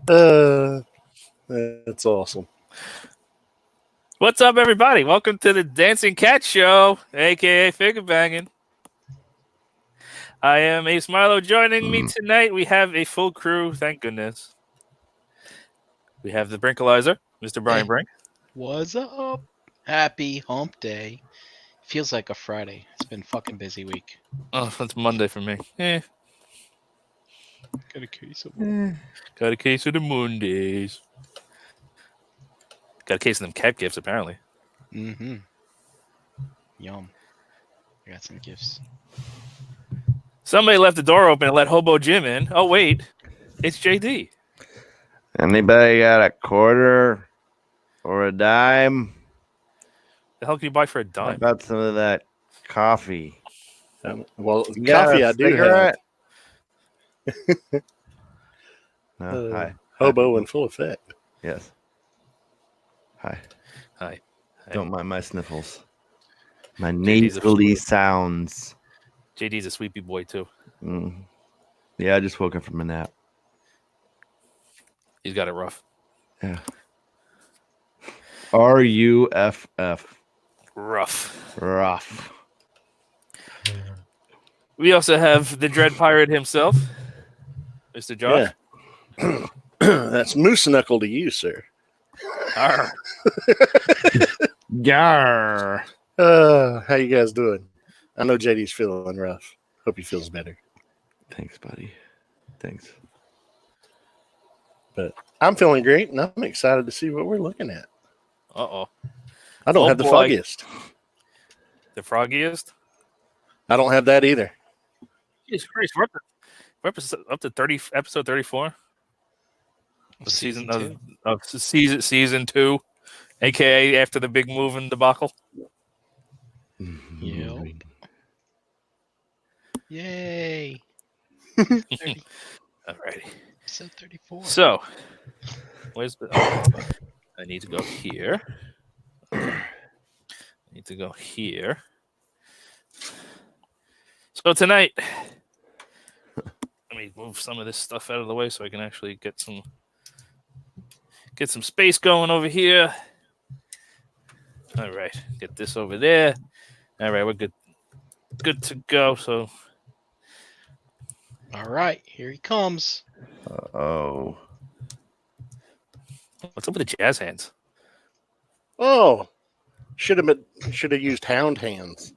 That's awesome. What's up, everybody? Welcome to the Dancing Cat Show, aka FIGGAH Bangin. I am Ace Milo. Joining me tonight, we have a full crew. Thank goodness. We have the Brinkalizer, Mr. Brian Brink. What's up? Happy Hump Day. Feels like a Friday. It's been fucking busy week. Oh, it's Monday for me. Got a case of Got a case of the Mondays. Got a case of them cat gifts, apparently. Mm-hmm. Yum. I got some gifts. Somebody left the door open and let Hobo Jim in. Oh, wait. It's JD. Anybody got a quarter or a dime? The hell can you buy for a How dime? about some of that coffee? Well, You got coffee a I do have. cigarette? No, hi. Hobo in full effect. Yes. Hi. Hi. Don't mind my sniffles. My JD's a nasally fool. sounds. JD's a sweepy boy, too. Yeah, I just woke up from a nap. He's got it rough. Yeah. RUFF. Rough. Rough. We also have the Dread Pirate himself, Mr. Josh. Yeah. That's moose knuckle to you, sir. Arr. Yarr. How you guys doing? I know JD's feeling rough. Hope he feels better. Thanks, buddy. Thanks. But I'm feeling great, and I'm excited to see what we're looking at. Uh-oh. I don't Oh, have the boy. foggiest. The froggiest? I don't have that either. Jesus Christ, we're up to 30, episode 34 of season two, aka after the big move and debacle. Yep. Yay. Alrighty. Episode 34. So, where's the? I need to go here. I need to go here. So tonight, let me move some of this stuff out of the way so I can actually get some space going over here. All right, get this over there. All right, we're good to go. So, All right, here he comes. Oh. what's up with the jazz hands? Oh, should have used hound hands.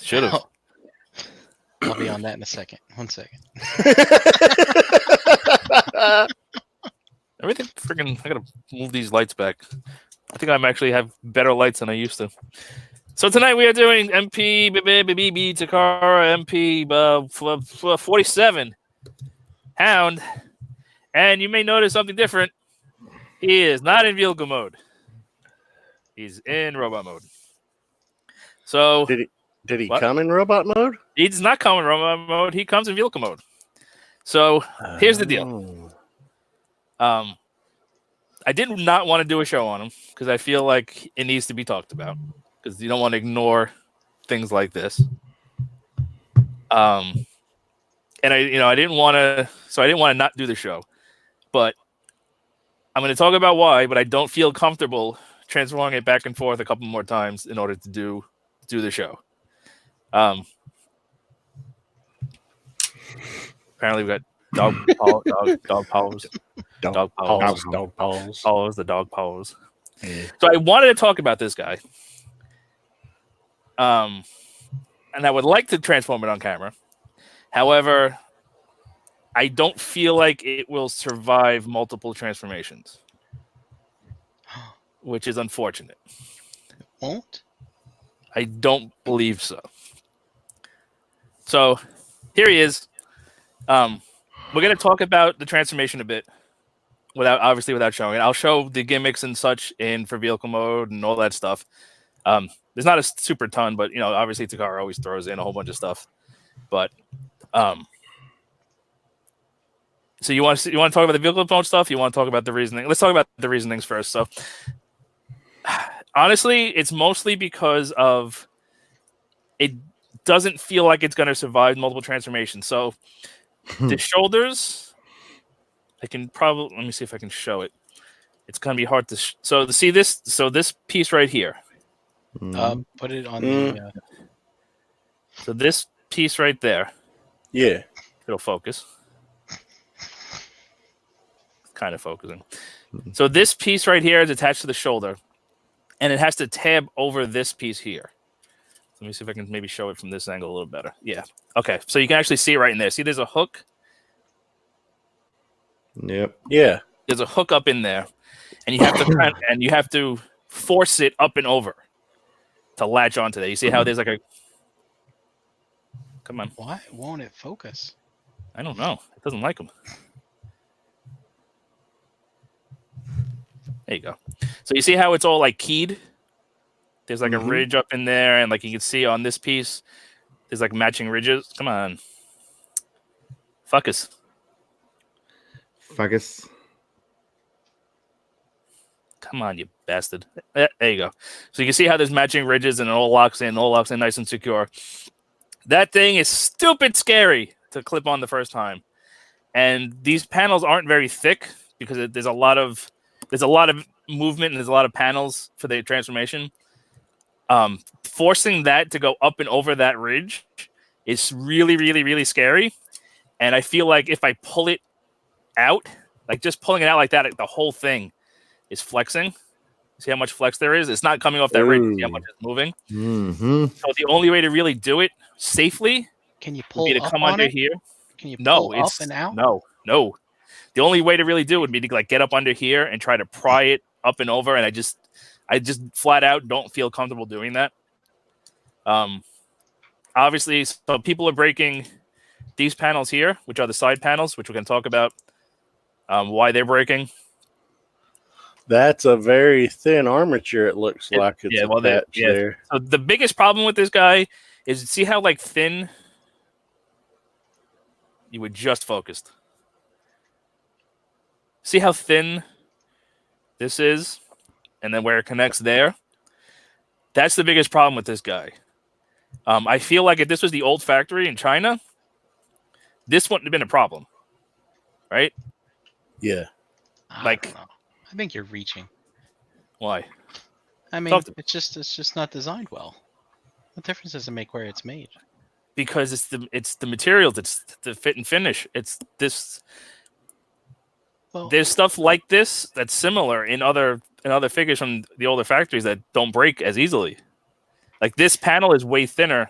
Should have. I'll be on that in a second. 1 second. Everything freaking. I gotta move these lights back. I think I'm actually have better lights than I used to. So tonight we are doing MP Takara MP 47 Hound, and you may notice something different. He is not in vehicle mode. He's in robot mode. So Did he What? come in robot mode? he does not come in robot mode. He comes in vehicle mode. So here's the deal. Oh. I did not want to do a show on him because I feel like it needs to be talked about because you don't want to ignore things like this. And I didn't want to not do the show, but I'm going to talk about why. But I don't feel comfortable transferring it back and forth a couple more times in order to do the show. Apparently, we got dog paws. Dog paws, the dog paws. Yeah. So I wanted to talk about this guy. And I would like to transform it on camera. However, I don't feel like it will survive multiple transformations, which is unfortunate. Won't? I don't believe so. So here he is. We're going to talk about the transformation a bit, without showing it. I'll show the gimmicks and such for vehicle mode and all that stuff. There's not a super ton, but obviously Takara always throws in a whole bunch of stuff. But so you want to talk about the vehicle mode stuff? You want to talk about the reasoning? Let's talk about the reasonings first. So honestly, it's mostly because of it doesn't feel like it's going to survive multiple transformations. So the shoulders I can probably let me see if I can show it. It's gonna be hard to see this. So this piece right here. Mhm. Put it on Mm. So this piece right there. Yeah. It'll focus. Kind of focusing. So this piece right here is attached to the shoulder, and it has to tab over this piece here. Let me see if I can maybe show it from this angle a little better. Yeah. Okay. So you can actually see it right in there. See, there's a hook. Yep. Yeah. There's a hook up in there, and you have to force it up and over to latch onto that. You see how there's like a. Come on. Why won't it focus? I don't know. It doesn't like them. There you go. So you see how it's all like keyed? There's like a ridge up in there, and like you can see on this piece, there's like matching ridges. Come on. Focus. Focus. Come on, you bastard. There you go. So you can see how there's matching ridges and it all locks in nice and secure. That thing is stupid scary to clip on the first time. And these panels aren't very thick because there's a lot of movement and there's a lot of panels for the transformation. Forcing that to go up and over that ridge is really, really, really scary. And I feel like if I pull it out, like just pulling it out like that, the whole thing is flexing. See how much flex there is? It's not coming off that ridge. See how much it's moving? Mm-hmm. So the only way to really do it safely Can you would pull be to up come on under it? here. Can you No, pull up it's and out? no. The only way to really do it would be to like get up under here and try to pry it up and over. And I just flat out don't feel comfortable doing that. Obviously, so people are breaking these panels here, which are the side panels, which we're going to talk about why they're breaking. That's a very thin armature. It looks like it's attached there. So the biggest problem with this guy is see how like thin you were just focused. See how thin this is, and then where it connects there. That's the biggest problem with this guy. I feel like if this was the old factory in China, this wouldn't have been a problem, right? Yeah. I don't know. I think you're reaching. Why? I mean, it's just not designed well. What difference does it make where it's made? Because it's the materials, it's the fit and finish. It's this. Well, there's stuff like this that's similar in other figures from the older factories that don't break as easily. Like this panel is way thinner,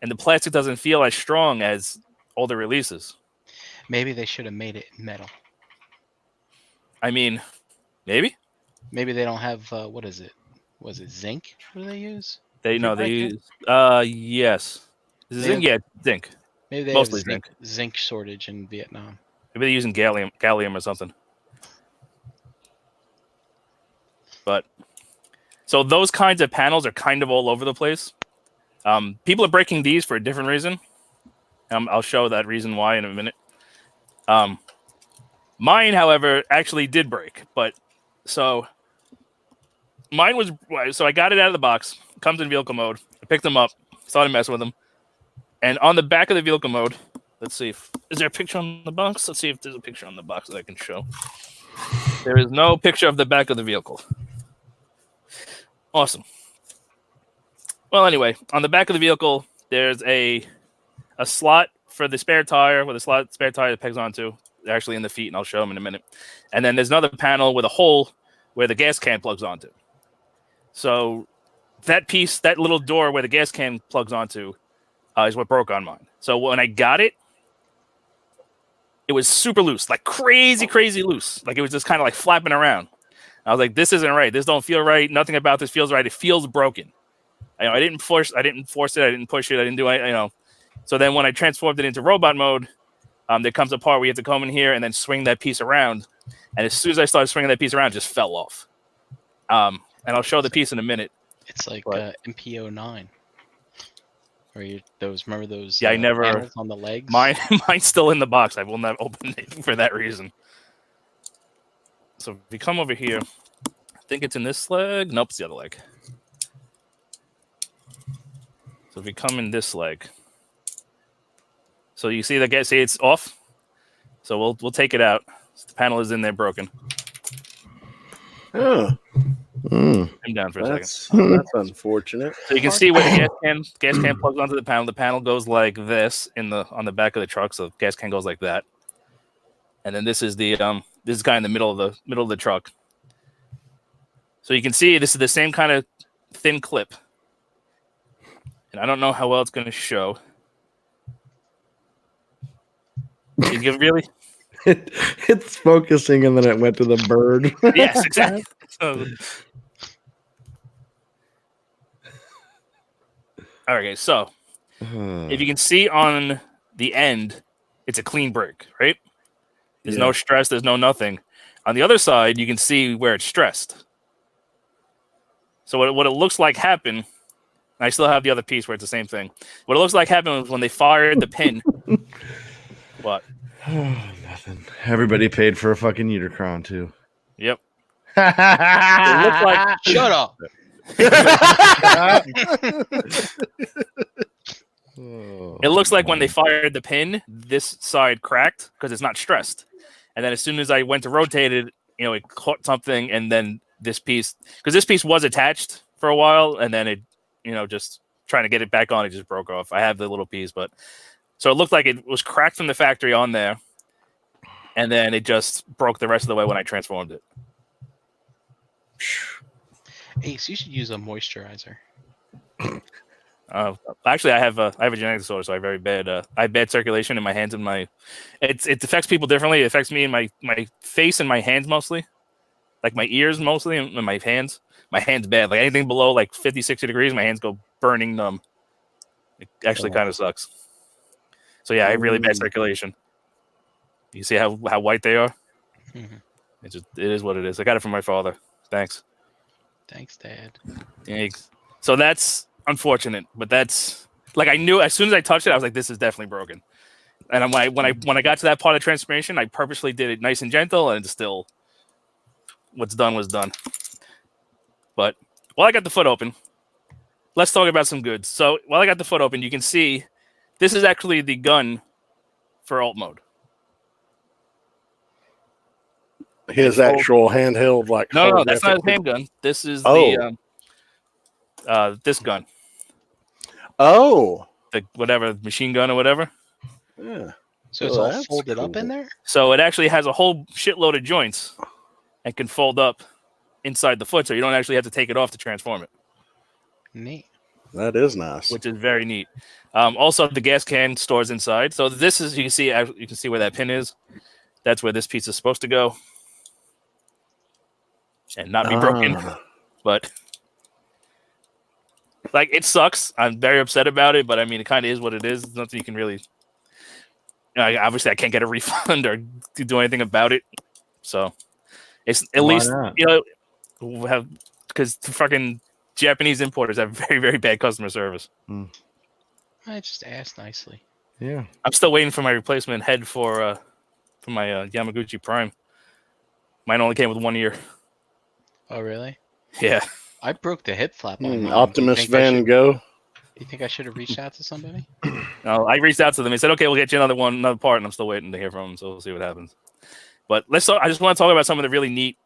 and the plastic doesn't feel as strong as older releases. maybe they should have made it in metal. I mean, maybe. Maybe they don't have what is it? Was it zinc? What do they use? They use yes. Zinc, yeah, zinc. Maybe they Mostly have zinc shortage in Vietnam. Maybe they're using gallium or something. But so those kinds of panels are kind of all over the place. People are breaking these for a different reason. I'll show that reason why in a minute. Mine, however, actually did break. But so mine was so I got it out of the box. Comes in vehicle mode. I picked them up. Started messing with them. And on the back of the vehicle mode, let's see if is there a picture on the box? Let's see if there's a picture on the box that I can show. There is no picture of the back of the vehicle. Awesome. Well, anyway, on the back of the vehicle, there's a slot for the spare tire with a spare tire that pegs onto. They're actually in the feet, and I'll show them in a minute. And then there's another panel with a hole where the gas can plugs onto. So that piece, that little door where the gas can plugs onto, is what broke on mine. So when I got it, it was super loose, like crazy loose. Like it was just kind of like flapping around. I was like, this isn't right. This don't feel right. Nothing about this feels right. It feels broken. I didn't force it. I didn't push it. I didn't do it. So then when I transformed it into robot mode, there comes a part where you have to come in here and then swing that piece around. And as soon as I started swinging that piece around, it just fell off. And I'll show the piece in a minute. It's like MP09. Or remember those? Yeah, I never panels on the legs. Mine's still in the box. I will not open it for that reason. So if you come over here, I think it's in this leg. Nope, it's the other leg. So if you come in this leg, so you see the gas, see it's off. So we'll take it out. The panel is in there broken. Oh, Mm. I'm down for a second. that's unfortunate. So you can see where the gas can plugs onto the panel. The panel goes like this on the back of the truck. So the gas can goes like that. And then this is the this is kind of in the middle of the truck. So you can see this is the same kind of thin clip. And I don't know how well it's going to show. You give really? It's focusing and then it went to the bird. Yes, exactly. So, okay, so if you can see on the end, it's a clean break, right? There's no stress, there's no nothing. On the other side, you can see where it's stressed. So what it looks like happened, I still have the other piece where it's the same thing. What it looks like happened was when they fired the pin. What? Nothing. Everybody paid for a fucking Unicron too. Yep. It looks like Shut up. It looks like when they fired the pin, this side cracked because it's not stressed. And then as soon as I went to rotate it, it caught something, and then this piece, because this piece was attached for a while, and then it, just trying to get it back on, it just broke off. I have the little piece, but so it looked like it was cracked from the factory on there, and then it just broke the rest of the way when I transformed it. Ace, you should use a moisturizer. Actually, I have a genetic disorder, so I have bad circulation in my hands and my. It affects people differently. It affects me in my face and my hands mostly, like my ears mostly, and my hands. My hands bad. Like anything below like 50, 60 degrees, my hands go burning numb. It actually kind of sucks. So yeah, I have really bad circulation. You see how white they are? Mm-hmm. It is what it is. I got it from my father. Thanks. Thanks, Dad. Thanks. So that's unfortunate, but that's like I knew as soon as I touched it, I was like, this is definitely broken. And I'm like, when I got to that part of transformation, I purposely did it nice and gentle, and still, what's done was done. But while I got the foot open, let's talk about some goods. So while I got the foot open, you can see this is actually the gun for alt mode. His actual handheld, like no, that's not his handgun. This is this gun. Oh, The whatever machine gun or whatever. yeah. So it's all folded up in there? So it actually has a whole shitload of joints and can fold up inside the foot, so you don't actually have to take it off to transform it. Neat. That is nice. Which is very neat. Also, the gas can stores inside. So this is you can see where that pin is. That's where this piece is supposed to go, and not be broken. But like it sucks. I'm very upset about it, but I mean it kind of is what it is. There's nothing you can really. Obviously, I can't get a refund or do anything about it. So it's at least have because fucking Japanese importers have very, very bad customer service. I just asked nicely. Yeah, I'm still waiting for my replacement head for my Yamaguchi Prime. Mine only came with 1 year. Oh, really? Yeah. I broke the hip flap on mine. Optimus Van Gogh. You think I should have reached out to somebody? No, I reached out to them. They said, "Okay, we'll get you another part," and I'm still waiting to hear from them. So we'll see what happens. But I just want to talk about some of the really neat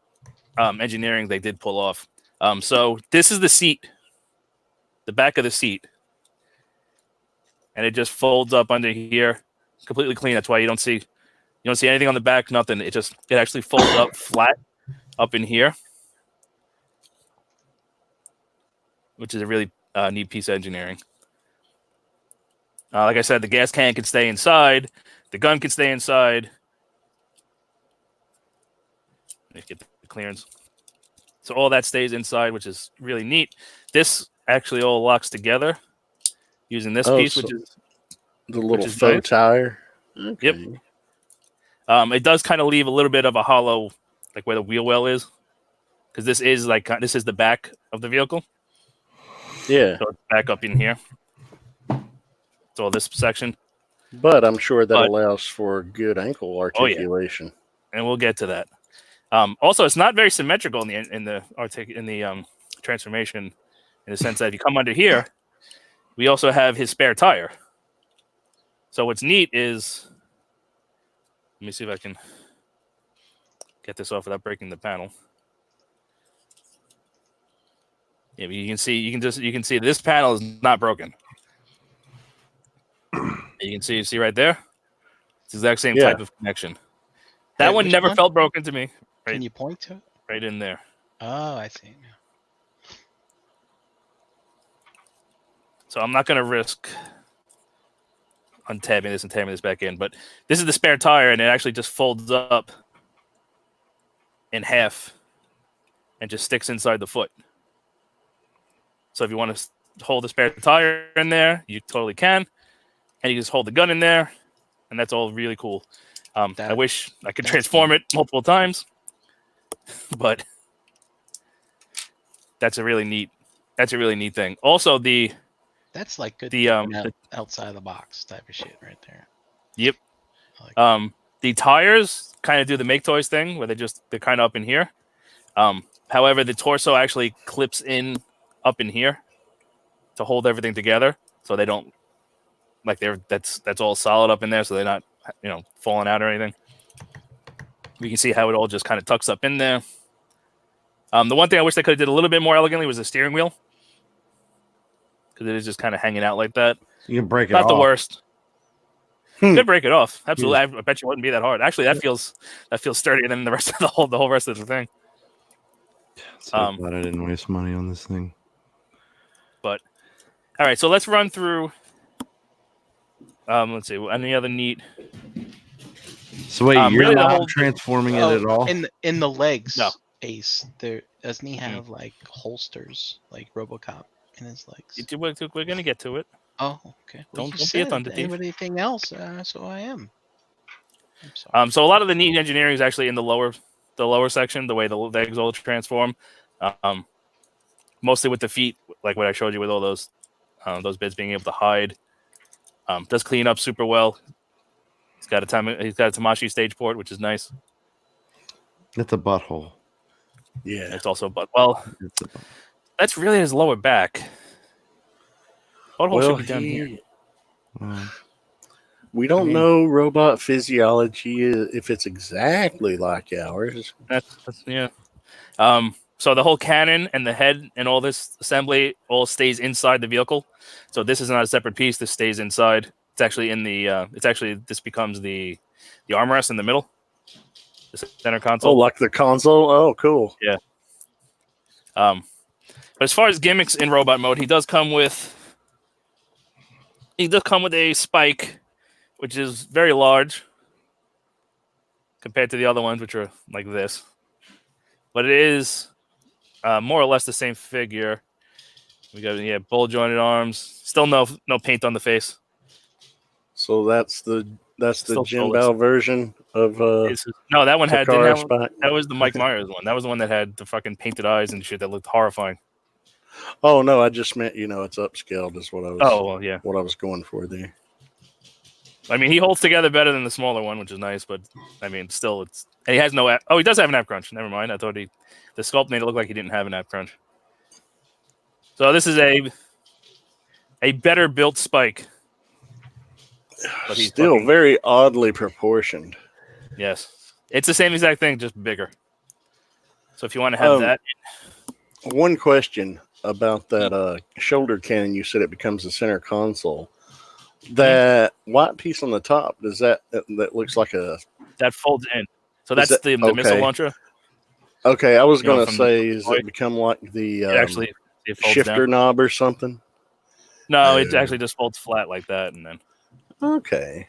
engineering they did pull off. So this is the seat, the back of the seat, and it just folds up under here, completely clean. That's why you don't see anything on the back, nothing. It actually folds up flat up in here, which is a really neat piece of engineering. Like I said, the gas can can stay inside, the gun can stay inside. Let's get the clearance. So all that stays inside, which is really neat. This actually all locks together using this piece, which is the little faux tire. Okay. Yep. It does kind of leave a little bit of a hollow, like where the wheel well is, because this is the back of the vehicle. Yeah. So it's back up in here. So this section. But I'm sure that allows for good ankle articulation. Oh, yeah. And we'll get to that. Also, it's not very symmetrical in the transformation, in the sense that if you come under here, we also have his spare tire. So what's neat is, let me see if I can. get this off without breaking the panel. Yeah, but you can see this panel is not broken. You can see right there. It's the exact same type of connection. That one never felt broken to me. Right, can you point to it? right in there. Oh, I see. So I'm not going to risk untabbing this and tabbing this back in, but this is the spare tire, and it actually just folds up in half and just sticks inside the foot. So if you want to hold the spare tire in there, you totally can, and you just hold the gun in there, and that's all really cool. I wish I could transform it multiple times, but that's a really neat thing. Also, that's like good. Outside of the box type of shit right there. Yep. The tires kind of do the Make Toys thing where they're kind of up in here. However, the torso actually clips in up in here to hold everything together, so they don't that's all solid up in there, so they're not falling out or anything. You can see how it all just kind of tucks up in there. The one thing I wish they could have did a little bit more elegantly was the steering wheel, because it is just kind of hanging out like that. You can break it off. Not the worst. You could break it off. Absolutely. I bet you it wouldn't be that hard. Actually, that feels sturdier than the rest of the whole rest of the thing. So I'm glad I didn't waste money on this thing. But all right, so let's run through. Let's see. Any other neat? So wait, you're really not transforming it at all? In the legs, no. Ace. There doesn't he have like holsters like RoboCop in his legs? We're gonna get to it. Oh, okay. Well, Don't be a thunder thief. Anything else? So I am. I'm sorry. So a lot of the neat engineering is actually in the lower section, the way the legs all transform. Mostly with the feet, like what I showed you with all those bits being able to hide. Does clean up super well. He's got a Tamashi stage port, which is nice. That's a butthole. Yeah, it's also that's really his lower back. Butthole should be down here. We don't know robot physiology if it's exactly like ours. That's yeah. So the whole cannon and the head and all this assembly all stays inside the vehicle. So this is not a separate piece. This stays inside. It's actually in the. This becomes the armrest in the middle. The center console. Oh, like the console. Oh, cool. Yeah. But as far as gimmicks in robot mode, he does come with a spike, which is very large compared to the other ones, which are like this. But it is more or less the same figure. We got bowl jointed arms. Still no paint on the face. So that's the Jinbao version of no, that one Takara spike. That was the Mike Myers one. That was the one that had the fucking painted eyes and shit that looked horrifying. Oh no, I just meant it's upscaled is what I was. Oh well, yeah. What I was going for there. I mean, he holds together better than the smaller one, which is nice. But I mean, still, and he has no. He does have an app crunch. Never mind. I thought the sculpt made it look like he didn't have an app crunch. So this is a better built Spike. But he's still very oddly proportioned. Yes, it's the same exact thing, just bigger. So if you want to have that. One question about that shoulder cannon. You said it becomes the center console. That white piece on the top, does that looks like that folds in. So that's the missile launcher. Okay, I was going to say, does it become like the it shifter down. knob or something? No, it actually just folds flat like that, and then okay,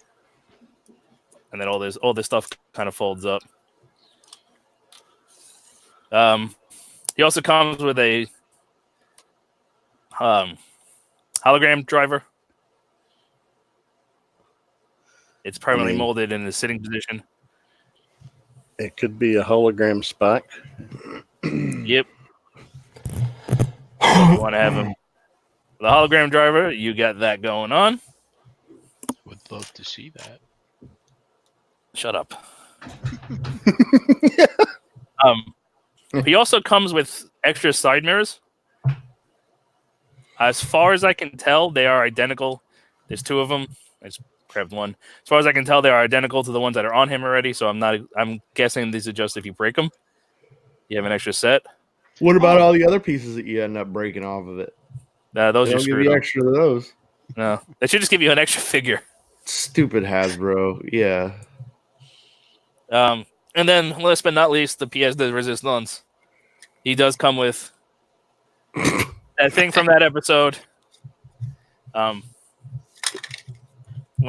and then all this stuff kind of folds up. He also comes with a hologram driver. It's permanently molded in the sitting position. It could be a hologram Spike. Yep. If you want to have him the hologram driver, you got that going on. Would love to see that. Shut up. He also comes with extra side mirrors. As far as I can tell, they are identical. There's two of them. It's grabbed one. As far as I can tell, they are identical to the ones that are on him already. So I'm guessing these are just if you break them, you have an extra set. What about all the other pieces that you end up breaking off of it? Those They are don't give screwed you up. extra of those. No, they should just give you an extra figure. Stupid Hasbro. Yeah. And then last but not least, the pièce de résistance. He does come with that thing from that episode. When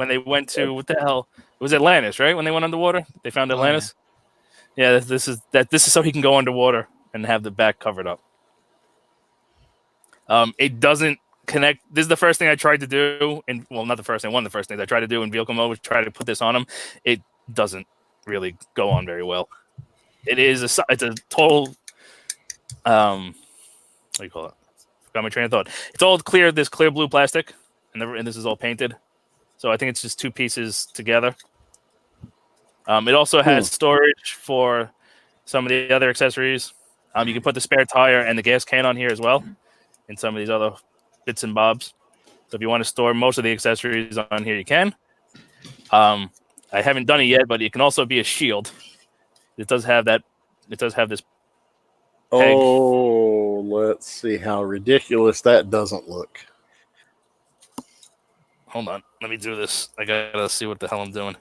they went to what the hell? It was Atlantis, right? When they went underwater, they found Atlantis. Yeah, this is so he can go underwater and have the back covered up. It doesn't connect. This is the first thing I tried to do, and well, not the first thing. One of the first things I tried to do in vehicle mode was try to put this on him. It doesn't really go on very well. It's a total what do you call it? Forgot my train of thought. It's all clear. This clear blue plastic, and this is all painted. So I think it's just two pieces together. It also has storage for some of the other accessories. You can put the spare tire and the gas can on here as well, and some of these other bits and bobs. So if you want to store most of the accessories on here, you can. I haven't done it yet, but it can also be a shield. It does have that. It does have this. Oh, let's see how ridiculous that doesn't look. Hold on, let me do this. I gotta see what the hell I'm doing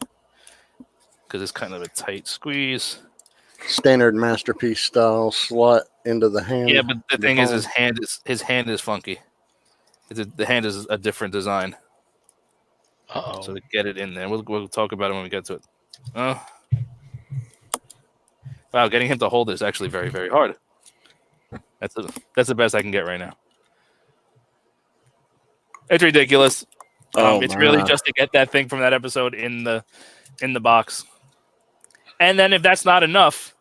because it's kind of a tight squeeze. Standard masterpiece style slot into the hand. Yeah, but the thing is, his hand is funky. The hand is a different design. So to get it in there, we'll talk about it when we get to it. Wow, getting him to hold is actually very, very hard. That's the best I can get right now. It's ridiculous. It's really just to get that thing from that episode in the box. And then if that's not enough,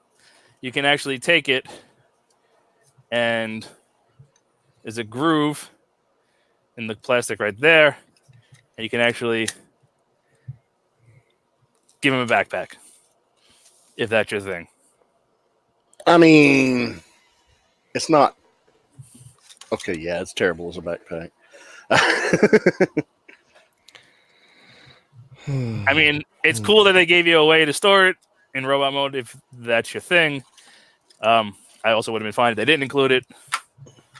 you can actually take it and there's a groove in the plastic right there, and you can actually give him a backpack if that's your thing. I mean, it's not. Okay, yeah, it's terrible as a backpack. I mean, it's cool that they gave you a way to store it in robot mode if that's your thing. I also would have been fine if they didn't include it,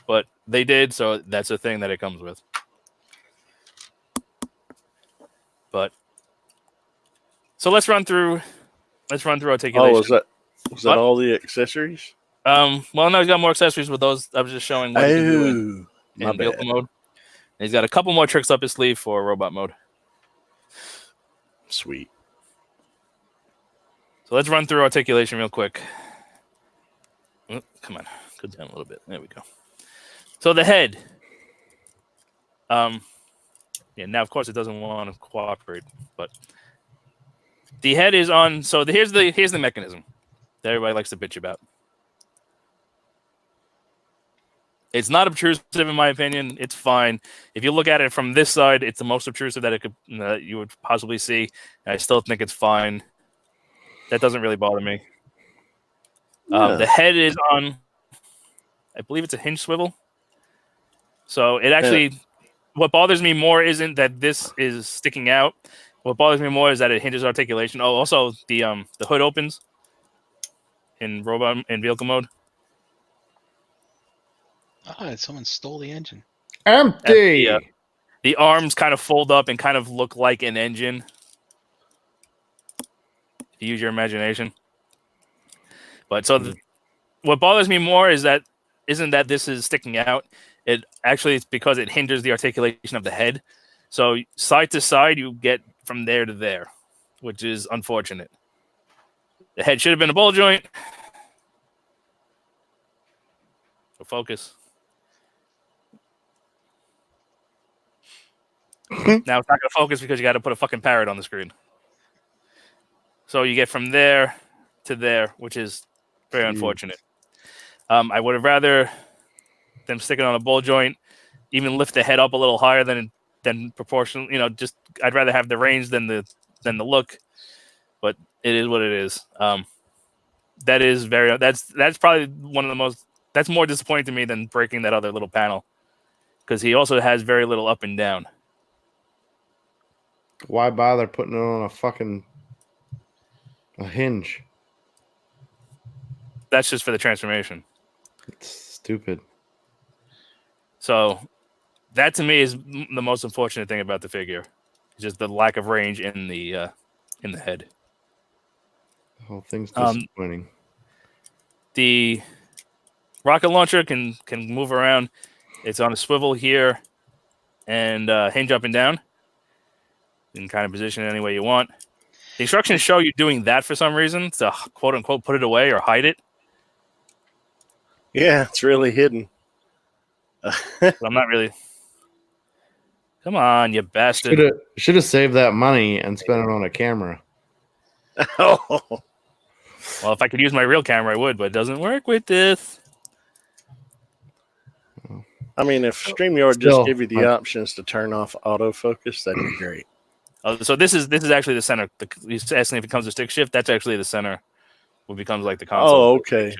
but they did, so that's a thing that it comes with. But so let's run through articulation. Oh, was that all the accessories? Well, no, he's got more accessories with those. I was just showing what he can do in vehicle mode. And he's got a couple more tricks up his sleeve for robot mode. Sweet. So let's run through articulation real quick. Oh, come on, go down a little bit. There we go. So the head. Yeah. Now, of course, it doesn't want to cooperate, but the head is on. So here's the mechanism that everybody likes to bitch about. It's not obtrusive, in my opinion. It's fine. If you look at it from this side, it's the most obtrusive that you would possibly see. And I still think it's fine. That doesn't really bother me. Yeah. The head is on, I believe it's a hinge swivel. So it actually, what bothers me more isn't that this is sticking out. What bothers me more is that it hinges articulation. Oh, also the hood opens in vehicle mode. Someone stole the engine. Empty. The arms kind of fold up and kind of look like an engine. If you use your imagination. But so what bothers me more is that isn't that this is sticking out. It actually it's because it hinders the articulation of the head. So side to side, you get from there to there, which is unfortunate. The head should have been a ball joint. So focus. Now it's not going to focus because you got to put a fucking parrot on the screen. So you get from there to there, which is very unfortunate. I would have rather them stick it on a ball joint, even lift the head up a little higher than proportional. You know, just I'd rather have the range than the look. But it is what it is. That's probably one of the most. That's more disappointing to me than breaking that other little panel, because he also has very little up and down. Why bother putting it on a hinge? That's just for the transformation. It's stupid. So that to me is the most unfortunate thing about the figure. It's just the lack of range in the head. The whole thing's disappointing. The rocket launcher can move around. It's on a swivel here and hinge up and down. You can kind of position it any way you want. The instructions show you doing that for some reason to quote unquote put it away or hide it. Yeah, it's really hidden. But I'm not really. Come on, you bastard. Should have saved that money and spent it on a camera. Oh, Well, if I could use my real camera, I would, but it doesn't work with this. I mean, if StreamYard Still, just give you the options to turn off autofocus, that'd be great. So this is actually the center. He's asking if it comes to stick shift. That's actually the center. What becomes like the console. Oh, okay.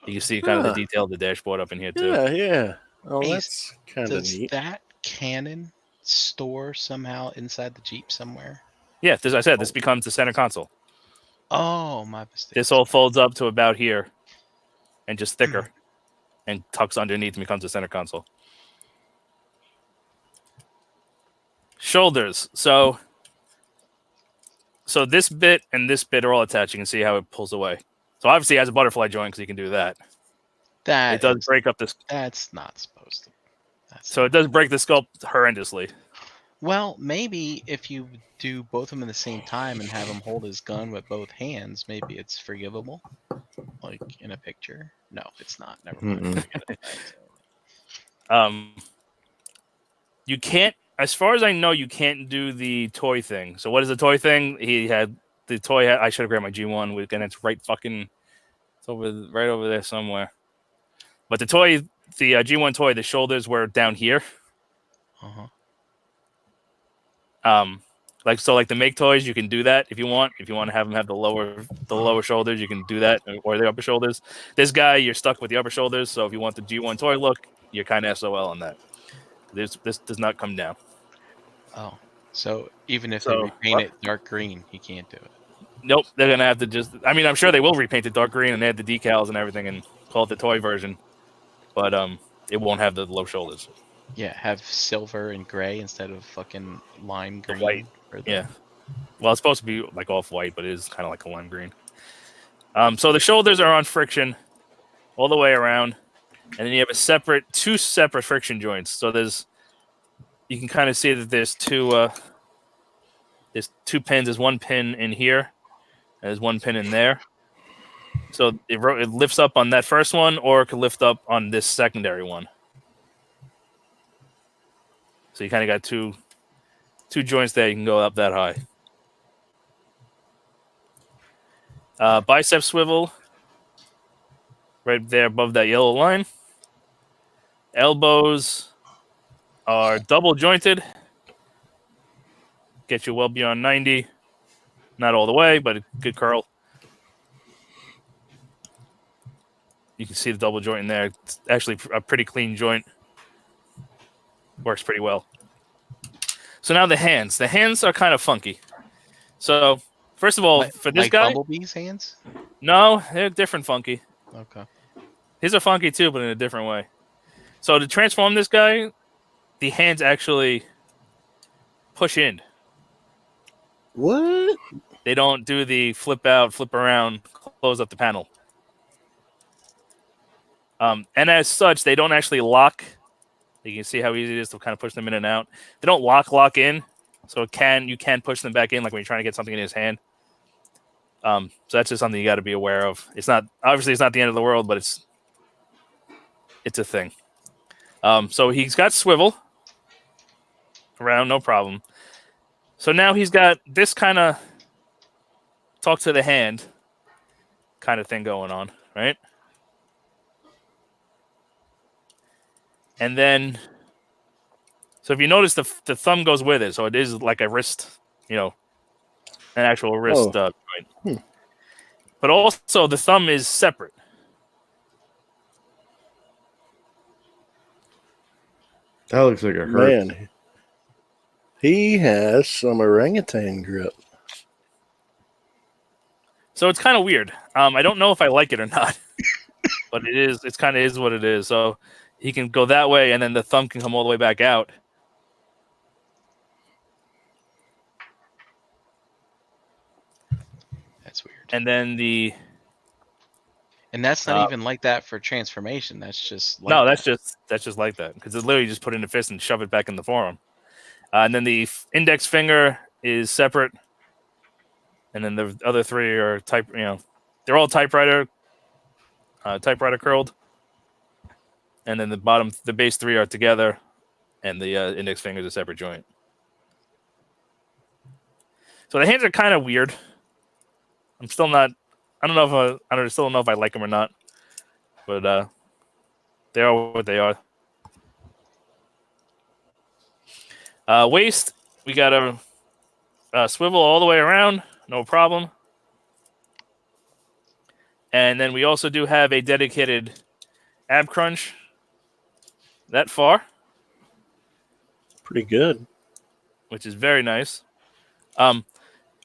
You can see kind of the detail of the dashboard up in here too. Yeah. Oh, Hey, that's kind of Does neat. that cannon store somehow inside the Jeep somewhere? Yeah, as I said, this becomes the center console. Oh, my mistake. This all folds up to about here, and just thicker, and tucks underneath and becomes the center console. Shoulders. So this bit and this bit are all attached. You can see how it pulls away. So obviously it has a butterfly joint because you can do that. It does break up this. That's not supposed to. So it does break the sculpt horrendously. Well, maybe if you do both of them at the same time and have him hold his gun with both hands, maybe it's forgivable. Like in a picture. No, it's not. Never mind. You can't. As far as I know, you can't do the toy thing. So what is the toy thing? He had the toy. I should have grabbed my G1 and it's right fucking. It's right over there somewhere. But the toy, the G1 toy, the shoulders were down here. Like the make toys, you can do that if you want. If you want to have them have the lower shoulders, you can do that, or the upper shoulders. This guy, you're stuck with the upper shoulders. So if you want the G1 toy look, you're kind of SOL on that. This does not come down. Oh, so even if they repaint it dark green, he can't do it. Nope, they're gonna have to just. I mean, I'm sure they will repaint it dark green and add the decals and everything and call it the toy version, but it won't have the low shoulders. Yeah, have silver and gray instead of fucking lime green. White. Yeah. Well, it's supposed to be like off white, but it is kind of like a lime green. So the shoulders are on friction all the way around, and then you have two separate friction joints. So you can kind of see that there's two pins. There's one pin in here, and there's one pin in there. So it lifts up on that first one, or it could lift up on this secondary one. So you kind of got two joints there. You can go up that high. Bicep swivel right there above that yellow line. Elbows are double jointed. Get you well beyond 90. Not all the way, but a good curl. You can see the double joint in there. It's actually a pretty clean joint. Works pretty well. So now the hands. The hands are kind of funky. So first of all, for this guy, Bumblebee's hands? No, they're different funky. Okay. His are funky too, but in a different way. So to transform this guy, the hands actually push in. What? They don't do the flip out, flip around, close up the panel. And as such, they don't actually lock. You can see how easy it is to kind of push them in and out. They don't lock in, so you can push them back in, like when you're trying to get something in his hand. So that's just something you got to be aware of. It's not the end of the world, but it's a thing. So he's got swivel around, no problem. So now he's got this kind of talk to the hand kind of thing going on, right? And then, so if you notice, the thumb goes with it, so it is like a wrist, an actual wrist joint. But also, the thumb is separate. That looks like it hurts. Man, He has some orangutan grip. So it's kind of weird. I don't know if I like it or not, but it is. It's kind of is what it is. So he can go that way, and then the thumb can come all the way back out. That's weird. And then And that's not even like that for transformation. That's just like no, that's just like that because it's literally just put in the fist and shove it back in the forearm. And then the index finger is separate, and then the other three are they're all typewriter curled, and then the base three are together, and the index finger is a separate joint. So the hands are kind of weird. I'm still not. I don't know if I still don't know if I like them or not, but they are what they are. Waist, we got a swivel all the way around, no problem. And then we also do have a dedicated ab crunch that far. Pretty good. Which is very nice.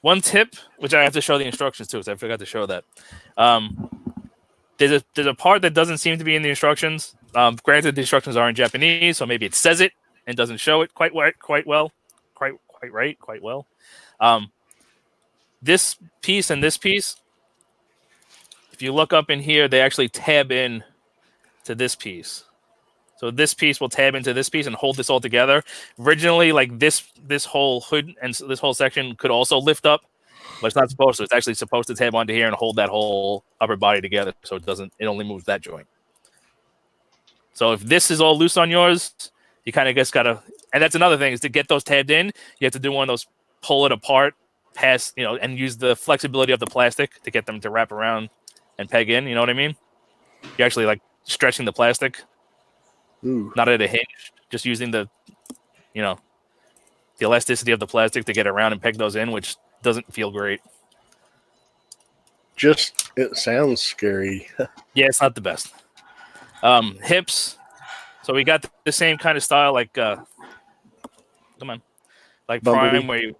One tip, which I have to show the instructions too, because I forgot to show that. There's a part that doesn't seem to be in the instructions. Granted, the instructions are in Japanese, so maybe it says it and doesn't show it quite well. This piece and this piece, if you look up in here, they actually tab in to this piece. So this piece will tab into this piece and hold this all together. Originally, like this whole hood and this whole section could also lift up, but it's not supposed to. It's actually supposed to tab onto here and hold that whole upper body together, so it only moves that joint. So if this is all loose on yours, you kind of just gotta. And that's another thing is to get those tabbed in. You have to do one of those pull it apart, pass, and use the flexibility of the plastic to get them to wrap around and peg in. You know what I mean? You're actually like stretching the plastic. Ooh. Not at a hinge, just using the elasticity of the plastic to get around and peg those in, which doesn't feel great. It sounds scary. Yeah, it's not the best. Hips. So we got the same kind of style like like Prime, where when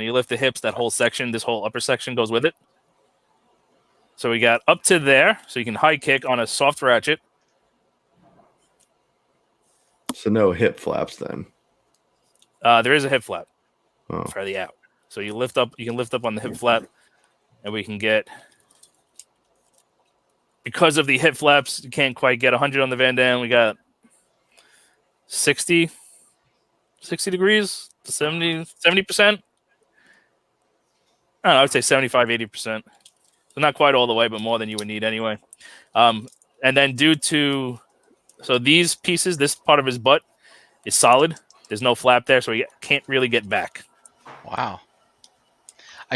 you lift the hips, that whole section, this whole upper section goes with it. So we got up to there, so you can high kick on a soft ratchet. So no hip flaps then. There is a hip flap Oh. for the out. So you can lift up on the hip flap, and we can get, because of the hip flaps, you can't quite get 100 on the Van Dam. We got 60 degrees to 70%. I don't know, I would say 75, 80%. So not quite all the way, but more than you would need anyway. And then so these pieces, this part of his butt is solid. There's no flap there, so he can't really get back. Wow.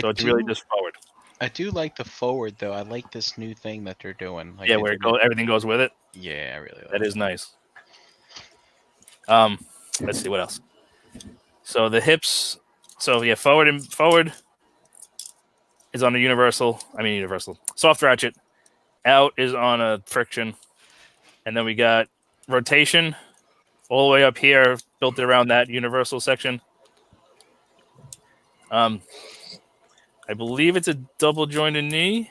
So it's really just forward. I do like the forward though. I like this new thing that they're doing. Like Where everything goes with it. Yeah, I really like that. Is nice. Let's see what else. So the hips. So yeah, forward is on a universal soft ratchet. Out is on a friction, and then we got rotation all the way up here, built around that universal section. I believe it's a double jointed knee,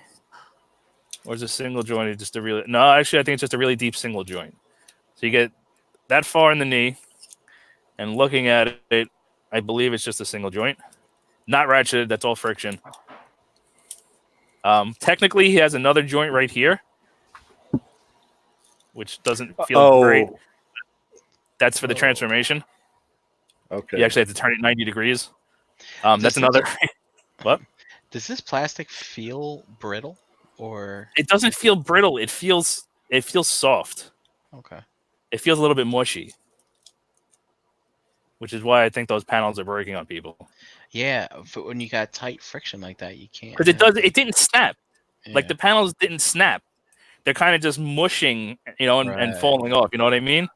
or is it single jointed? Actually, I think it's just a really deep single joint. So you get that far in the knee, and looking at it, I believe it's just a single joint, not ratcheted. That's all friction. Technically, he has another joint right here, which doesn't feel great. That's for the transformation. Okay. You actually have to turn it 90 degrees. That's another. What? Does this plastic feel brittle, or it doesn't feel brittle? It feels soft. Okay. It feels a little bit mushy, which is why I think those panels are breaking on people. Yeah, but when you got tight friction like that, you can't. Because it didn't snap. Yeah. Like the panels didn't snap. They're kind of just mushing, and falling off. You know what I mean?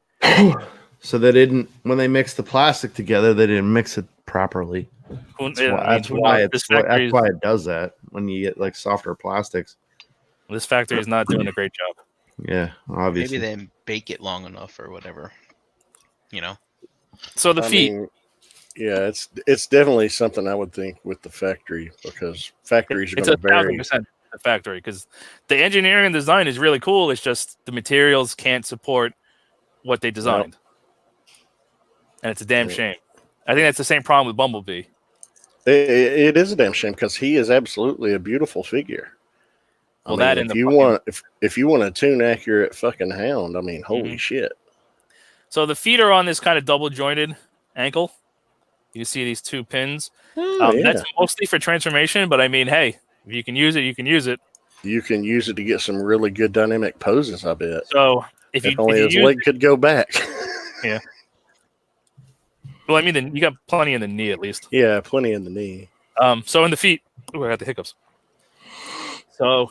So they didn't, when they mixed the plastic together, they didn't mix it properly. That's why it does that when you get like softer plastics. This factory is not doing a great job. Yeah, obviously. Maybe they bake it long enough or whatever. So the feet. Yeah, it's definitely something I would think with the factory, because factories are going It's to vary. 1,000% the factory, because the engineering and design is really cool. It's just the materials can't support what they designed, and it's a damn shame. I think that's the same problem with Bumblebee. It is a damn shame, because he is absolutely a beautiful figure. Well, I mean, that and if you want a tune accurate fucking Hound, I mean, holy shit. So the feet are on this kind of double jointed ankle. You see these two pins. That's mostly for transformation, but I mean, hey, if you can use it, you can use it. You can use it to get some really good dynamic poses, I bet. So if only his leg could go back. Yeah. Well, I mean, you got plenty in the knee at least. Yeah, plenty in the knee. So in the feet, I got the hiccups. So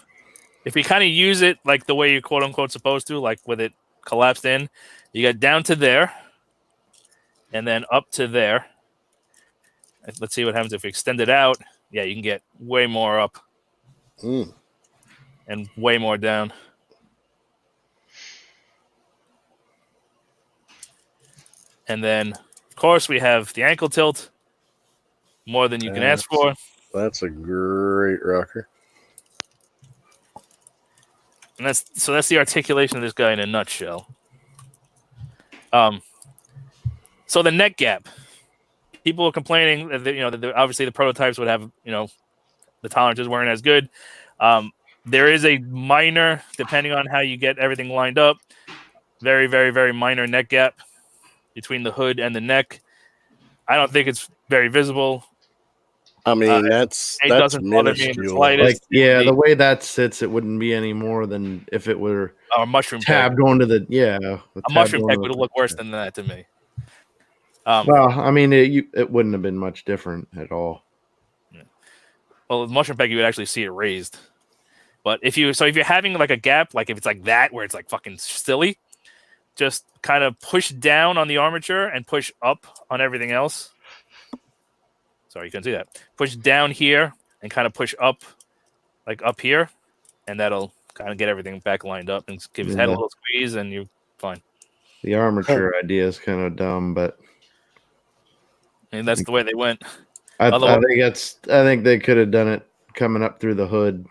if you kind of use it like the way you quote unquote supposed to, like with it collapsed in, you got down to there, and then up to there. Let's see what happens if we extend it out. Yeah, you can get way more up and way more down. And then, of course, we have the ankle tilt, more than you can ask for. That's a great rocker. And that's the articulation of this guy in a nutshell. So the neck gap. People are complaining that that obviously the prototypes would have the tolerances weren't as good. There is a minor, depending on how you get everything lined up, very, very, very minor neck gap between the hood and the neck. I don't think it's very visible. I mean, that's minuscule. Like, yeah, the way that sits, it wouldn't be any more than if it were a mushroom tabbed onto the a mushroom peg would look worse than that to me. Well, I mean, it wouldn't have been much different at all. Yeah. Well, with mushroom peg, you would actually see it raised. But if you're having like a gap, like if it's like that, where it's like fucking silly, just kind of push down on the armature and push up on everything else. Sorry, you couldn't see that. Push down here and kind of push up, like up here, and that'll kind of get everything back lined up and give his head a little squeeze, and you're fine. The armature idea is kind of dumb, but and that's the way they went. I think they could have done it coming up through the hood.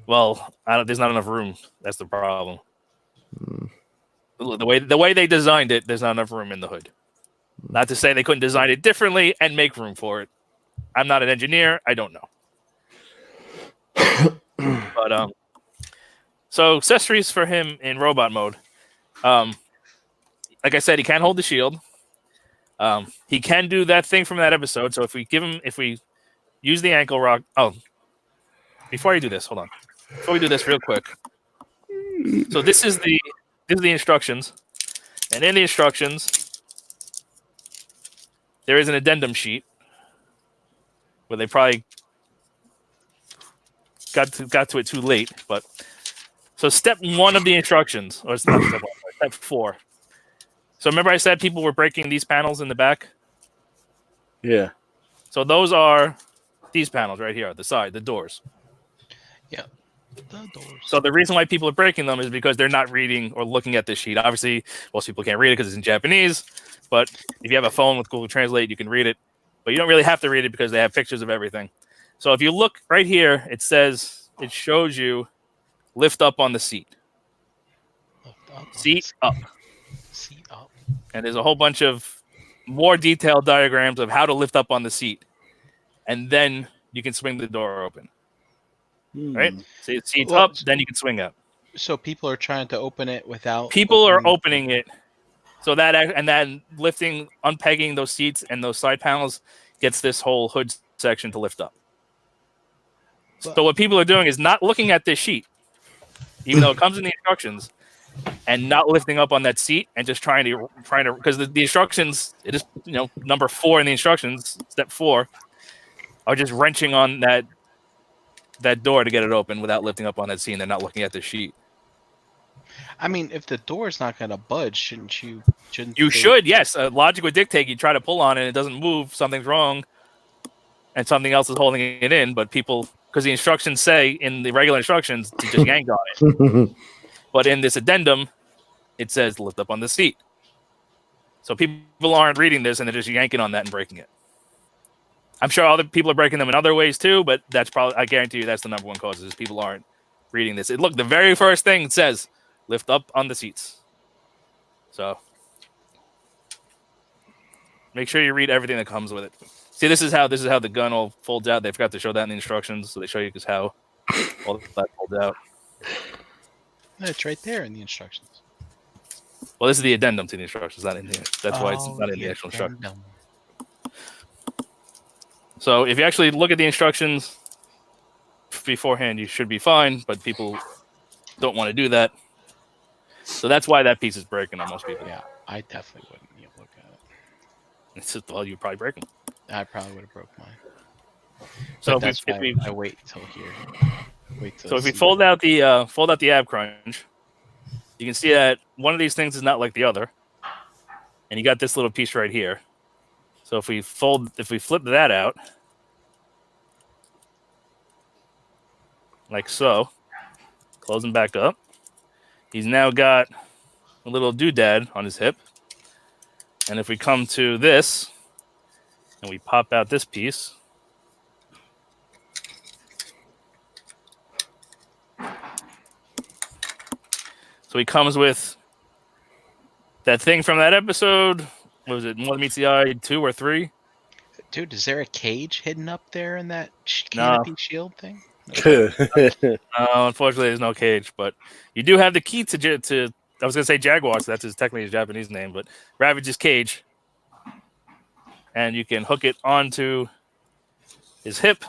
Well, there's not enough room. That's the problem. The way they designed it, there's not enough room in the hood. Not to say they couldn't design it differently and make room for it. I'm not an engineer. I don't know. But so accessories for him in robot mode. Like I said, he can't hold the shield. He can do that thing from that episode. So if we use the ankle rock. Oh, before you do this, hold on. Before we do this real quick. So this is the instructions. And in the instructions, there is an addendum sheet where they probably got to it too late. But so step 1 of the instructions, or step 4. So remember I said people were breaking these panels in the back? Yeah. So those are these panels right here, the side, the doors. Yeah. The doors. So the reason why people are breaking them is because they're not reading or looking at this sheet. Obviously, most people can't read it because it's in Japanese. But if you have a phone with Google Translate, you can read it. But you don't really have to read it because they have pictures of everything. So if you look right here, it shows you lift up on the seat. Seat up. Seat up. And there's a whole bunch of more detailed diagrams of how to lift up on the seat. And then you can swing the door open. Right? So it's seats up, then you can swing up. So people are trying to open it without... People are opening it. So that, and then lifting, unpegging those seats and those side panels gets this whole hood section to lift up. So what people are doing is not looking at this sheet, even though it comes in the instructions, and not lifting up on that seat and just trying to because the instructions, it is number 4 in the instructions, step 4, are just wrenching on that door to get it open without lifting up on that seat, and they're not looking at the sheet. I mean, if the door's not going to budge, shouldn't you? You should, yes. Logic would dictate you try to pull on it, and it doesn't move, something's wrong, and something else is holding it in. But people, because the instructions say in the regular instructions to just yank on it, but in this addendum, it says lift up on the seat. So people aren't reading this and they're just yanking on that and breaking it. I'm sure other people are breaking them in other ways too, but that's probably, I guarantee you that's the number one cause is people aren't reading this. Look, the very first thing it says, lift up on the seats. So make sure you read everything that comes with it. See, this is how the gun all folds out. They forgot to show that in the instructions, so they show you how all that folds out. It's right there in the instructions. Well, this is the addendum to the instructions, not in the. That's why it's not in the actual instructions. So if you actually look at the instructions beforehand, you should be fine. But people don't want to do that, so that's why that piece is breaking on most people. Yeah, I definitely wouldn't look at it. It's just, well, you'd probably break them. I probably would have broke mine. So that's why I wait till here. So if we fold out the ab crunch, you can see that one of these things is not like the other, and you got this little piece right here. So if we flip that out, like so, close him back up, he's now got a little doodad on his hip. And if we come to this, and we pop out this piece, so he comes with that thing from that episode. What was it? More Than Meets the Eye 2 or 3? Dude, is there a cage hidden up there in that canopy shield thing? No, unfortunately, there's no cage. But you do have the key to I was going to say Jaguar, so that's technically his Japanese name, but Ravage's cage. And you can hook it onto his hip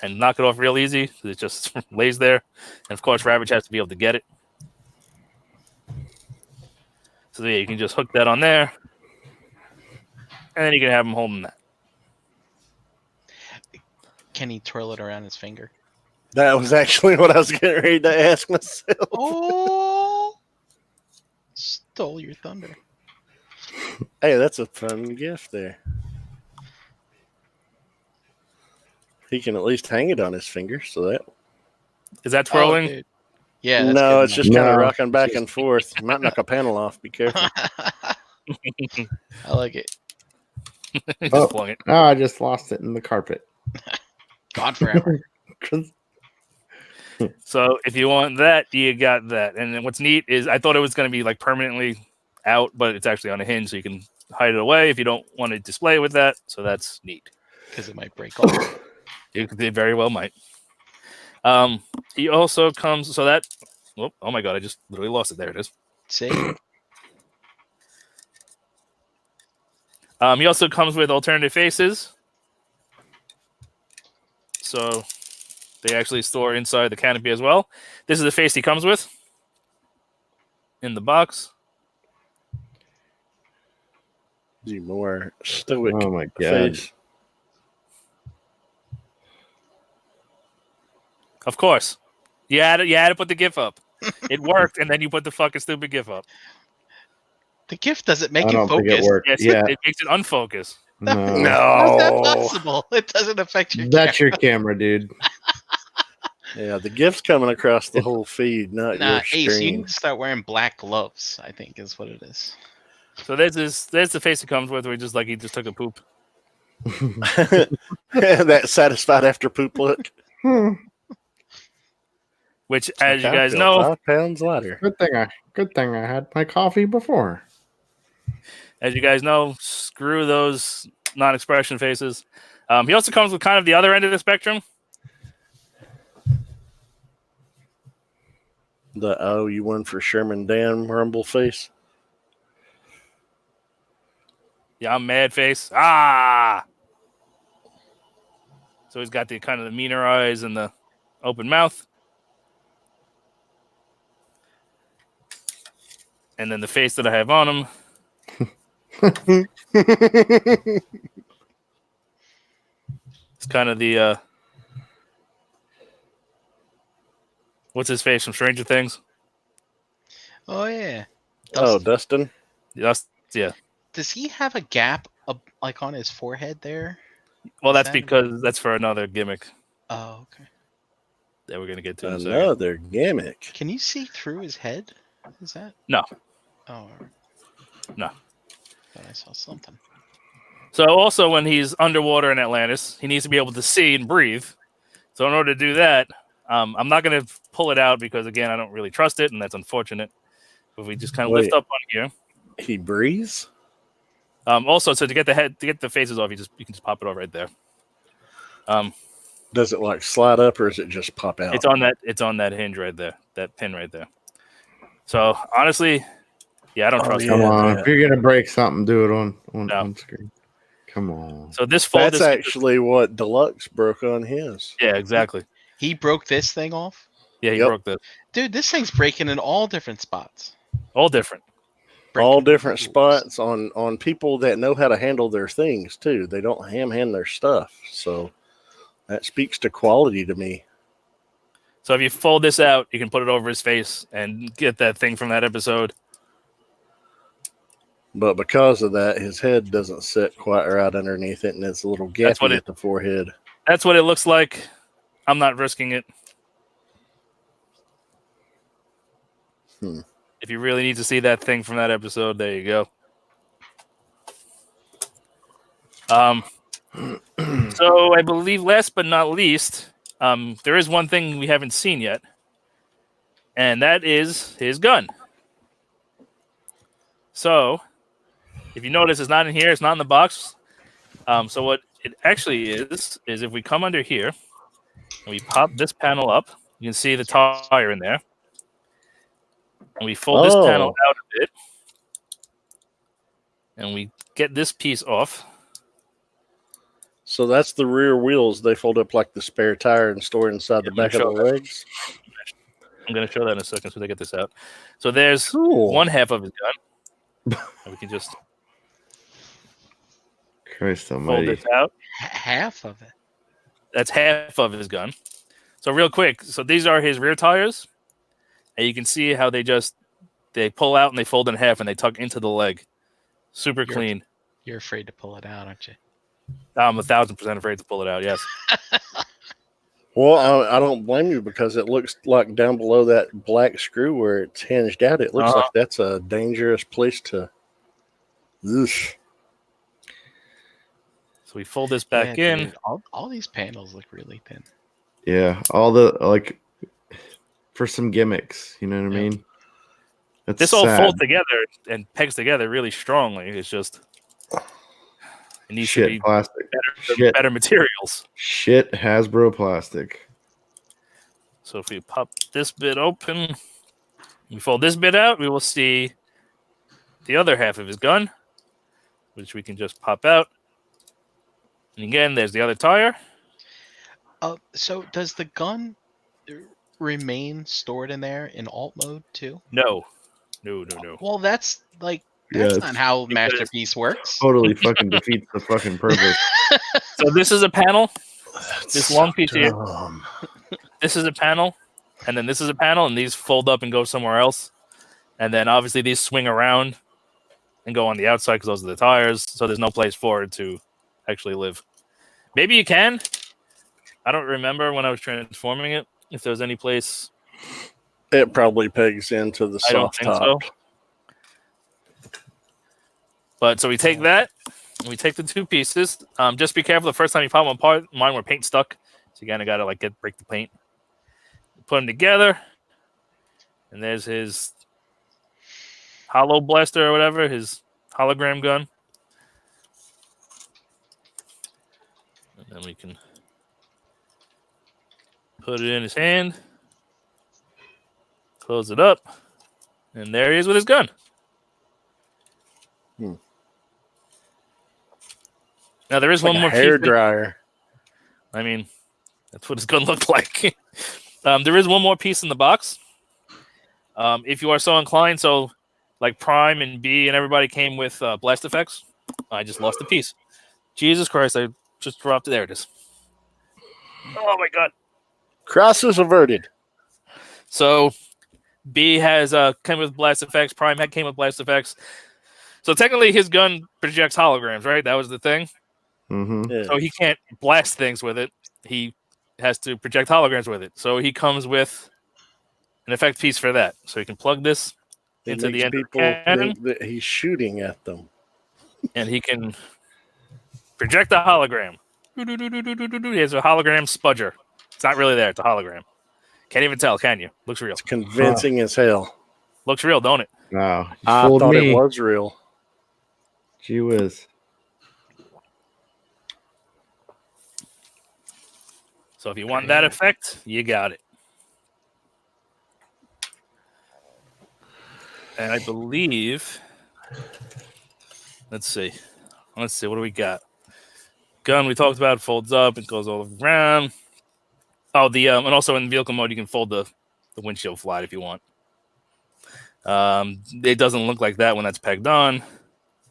and knock it off real easy. It just lays there. And, of course, Ravage has to be able to get it. So, yeah, you can just hook that on there. And then you can have him holding that. Can he twirl it around his finger? That was actually what I was getting ready to ask myself. Oh! Stole your thunder. Hey, that's a fun gift there. He can at least hang it on his finger, so that... Is that twirling? Oh, yeah. No, it's just kind of rocking back and forth. You might knock a panel off. Be careful. I like it. Just flung it. Oh, I just lost it in the carpet. Gone forever. So if you want that, you got that. And then what's neat is I thought it was going to be like permanently out, but it's actually on a hinge, so you can hide it away if you don't want to display with that. So that's neat. Because it might break off. It very well might. He also comes so that. Oh my god! I just literally lost it. There it is. See. He also comes with alternative faces. So they actually store inside the canopy as well. This is the face he comes with in the box. The more stoic Oh my god. face. Of course. You had to put the GIF up. It worked, and then you put the fucking stupid GIF up. The GIF doesn't make I you don't think focus. it worked. Yes, Yeah. it makes it unfocus. No. How's that possible? It doesn't affect your That's your camera, dude. Yeah, the gift's coming across the whole feed, not your Ace, you screen. need to start wearing black gloves, I think is what it is. So there's the face it comes with, where he just took a poop. That satisfied after poop look. Which, as you I guys feel know, 5 pounds lighter. Good thing I had my coffee before. as you guys know, screw those non-expression faces. He also comes with kind of the other end of the spectrum. You won for Sherman Dan rumble face. Yeah, I'm mad face. Ah! So he's got the kind of the meaner eyes and the open mouth. And then the face that I have on him. It's kind of the what's his face from Stranger Things? Oh yeah. Dustin. Yeah. Does he have a gap like on his forehead there? Well, that's because that's for another gimmick Oh, okay. that we're gonna get to in a second. Another gimmick. Can you see through his head? Is that? No. Oh. No. Thought I saw something. So also when he's underwater in Atlantis, he needs to be able to see and breathe. So in order to do that, I'm not going to pull it out because, again, I don't really trust it, and that's unfortunate. But we just kind of lift up on here. He breathes? Also, so to get the faces off, you can just pop it off right there. Does it like slide up or is it just pop out? It's on that hinge right there, that pin right there. So honestly, yeah, I don't trust it. Come on, if you're gonna break something, do it on screen. Come on. So that's actually what Deluxe broke on his. Yeah, exactly. He broke this thing off? Yeah, he broke this. Dude, this thing's breaking in all different spots. All different. All different spots on people that know how to handle their things too. They don't ham-hand their stuff. So that speaks to quality to me. So if you fold this out, you can put it over his face and get that thing from that episode. But because of that, his head doesn't sit quite right underneath it, and it's a little gappy at the forehead. That's what it looks like. I'm not risking it. If you really need to see that thing from that episode, there you go. So I believe last but not least, there is one thing we haven't seen yet, and that is his gun. So if you notice, it's not in here. It's not in the box. So what it actually is if we come under here and we pop this panel up, you can see the tire in there. And we fold this panel out a bit. And we get this piece off. So that's the rear wheels. They fold up like the spare tire and store inside the back of the legs. I'm going to show that in a second so they get this out. So there's one half of his gun. And we can just fold this out. Half of it. That's half of his gun. So real quick, so these are his rear tires. And you can see how they pull out and they fold in half and they tuck into the leg. Super clean. You're afraid to pull it out, aren't you? I'm 1,000% afraid to pull it out, yes. Well, I don't blame you because it looks like down below that black screw where it's hinged out, it looks like that's a dangerous place to... Oof. So we fold this back in. Dude, all these panels look really thin. Yeah, all the, for some gimmicks, you know what I mean? That's this all folds together and pegs together really strongly. It's just... It needs to be plastic. Better materials. Shit Hasbro plastic. So if we pop this bit open, we fold this bit out, we will see the other half of his gun, which we can just pop out. And again, there's the other tire. So does the gun remain stored in there in alt mode too? No. Well, that's that's not how Masterpiece works. Totally fucking defeats the fucking purpose. So this is a panel. This long piece here. This is a panel, and then this is a panel, and these fold up and go somewhere else. And then obviously these swing around and go on the outside because those are the tires. So there's no place for it to actually live. Maybe you can. I don't remember when I was transforming it if there was any place. It probably pegs into the soft top. So. But so we take that, and we take the two pieces. Just be careful the first time you pop them apart. Mine were paint stuck, so again I gotta break the paint. Put them together, and there's his hollow blaster or whatever, his hologram gun. And then we can put it in his hand, close it up, and there he is with his gun. Now there is one more hair dryer. I mean, that's what his gun looked like. There is one more piece in the box. If you are so inclined, so like Prime and B and everybody came with blast effects. I just lost a piece. Jesus Christ! I just dropped it. There it is. Oh my God! Crisis averted. So B has came with blast effects. Prime came with blast effects. So technically, his gun projects holograms, right? That was the thing. Mm-hmm. Yeah. So he can't blast things with it. He has to project holograms with it. So he comes with an effect piece for that. So he can plug this into the end of the cannon. Think that he's shooting at them. and he can project a hologram. He has a hologram spudger. It's not really there. It's a hologram. Can't even tell, can you? Looks real. It's convincing as hell. Looks real, don't it? Wow. I thought it was real. Gee whiz. So if you want that effect, you got it. And I believe, let's see, what do we got? Gun we talked about folds up, it goes all around. Oh, and also in vehicle mode you can fold the windshield flat if you want. It doesn't look like that when that's pegged on. It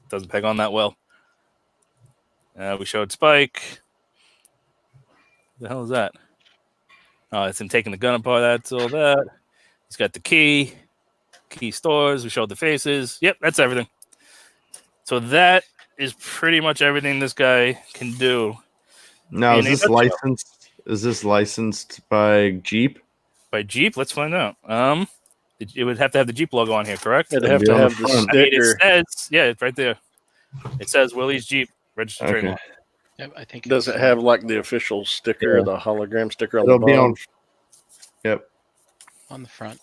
doesn't peg on that well. We showed Spike. The hell is that? Oh, it's him taking the gun apart. That's all that. He's got the key stores. We showed the faces. Yep, that's everything. So that is pretty much everything this guy can do. Now, is this licensed? Is this licensed by Jeep? By Jeep? Let's find out. It would have to have the Jeep logo on here, correct? It'd have to have the sticker. It says, yeah, it's right there. It says Willie's Jeep registered trademark. Yep, I think. Does it have like the official sticker, the hologram sticker on the bottom? It'll be on. Yep. On the front.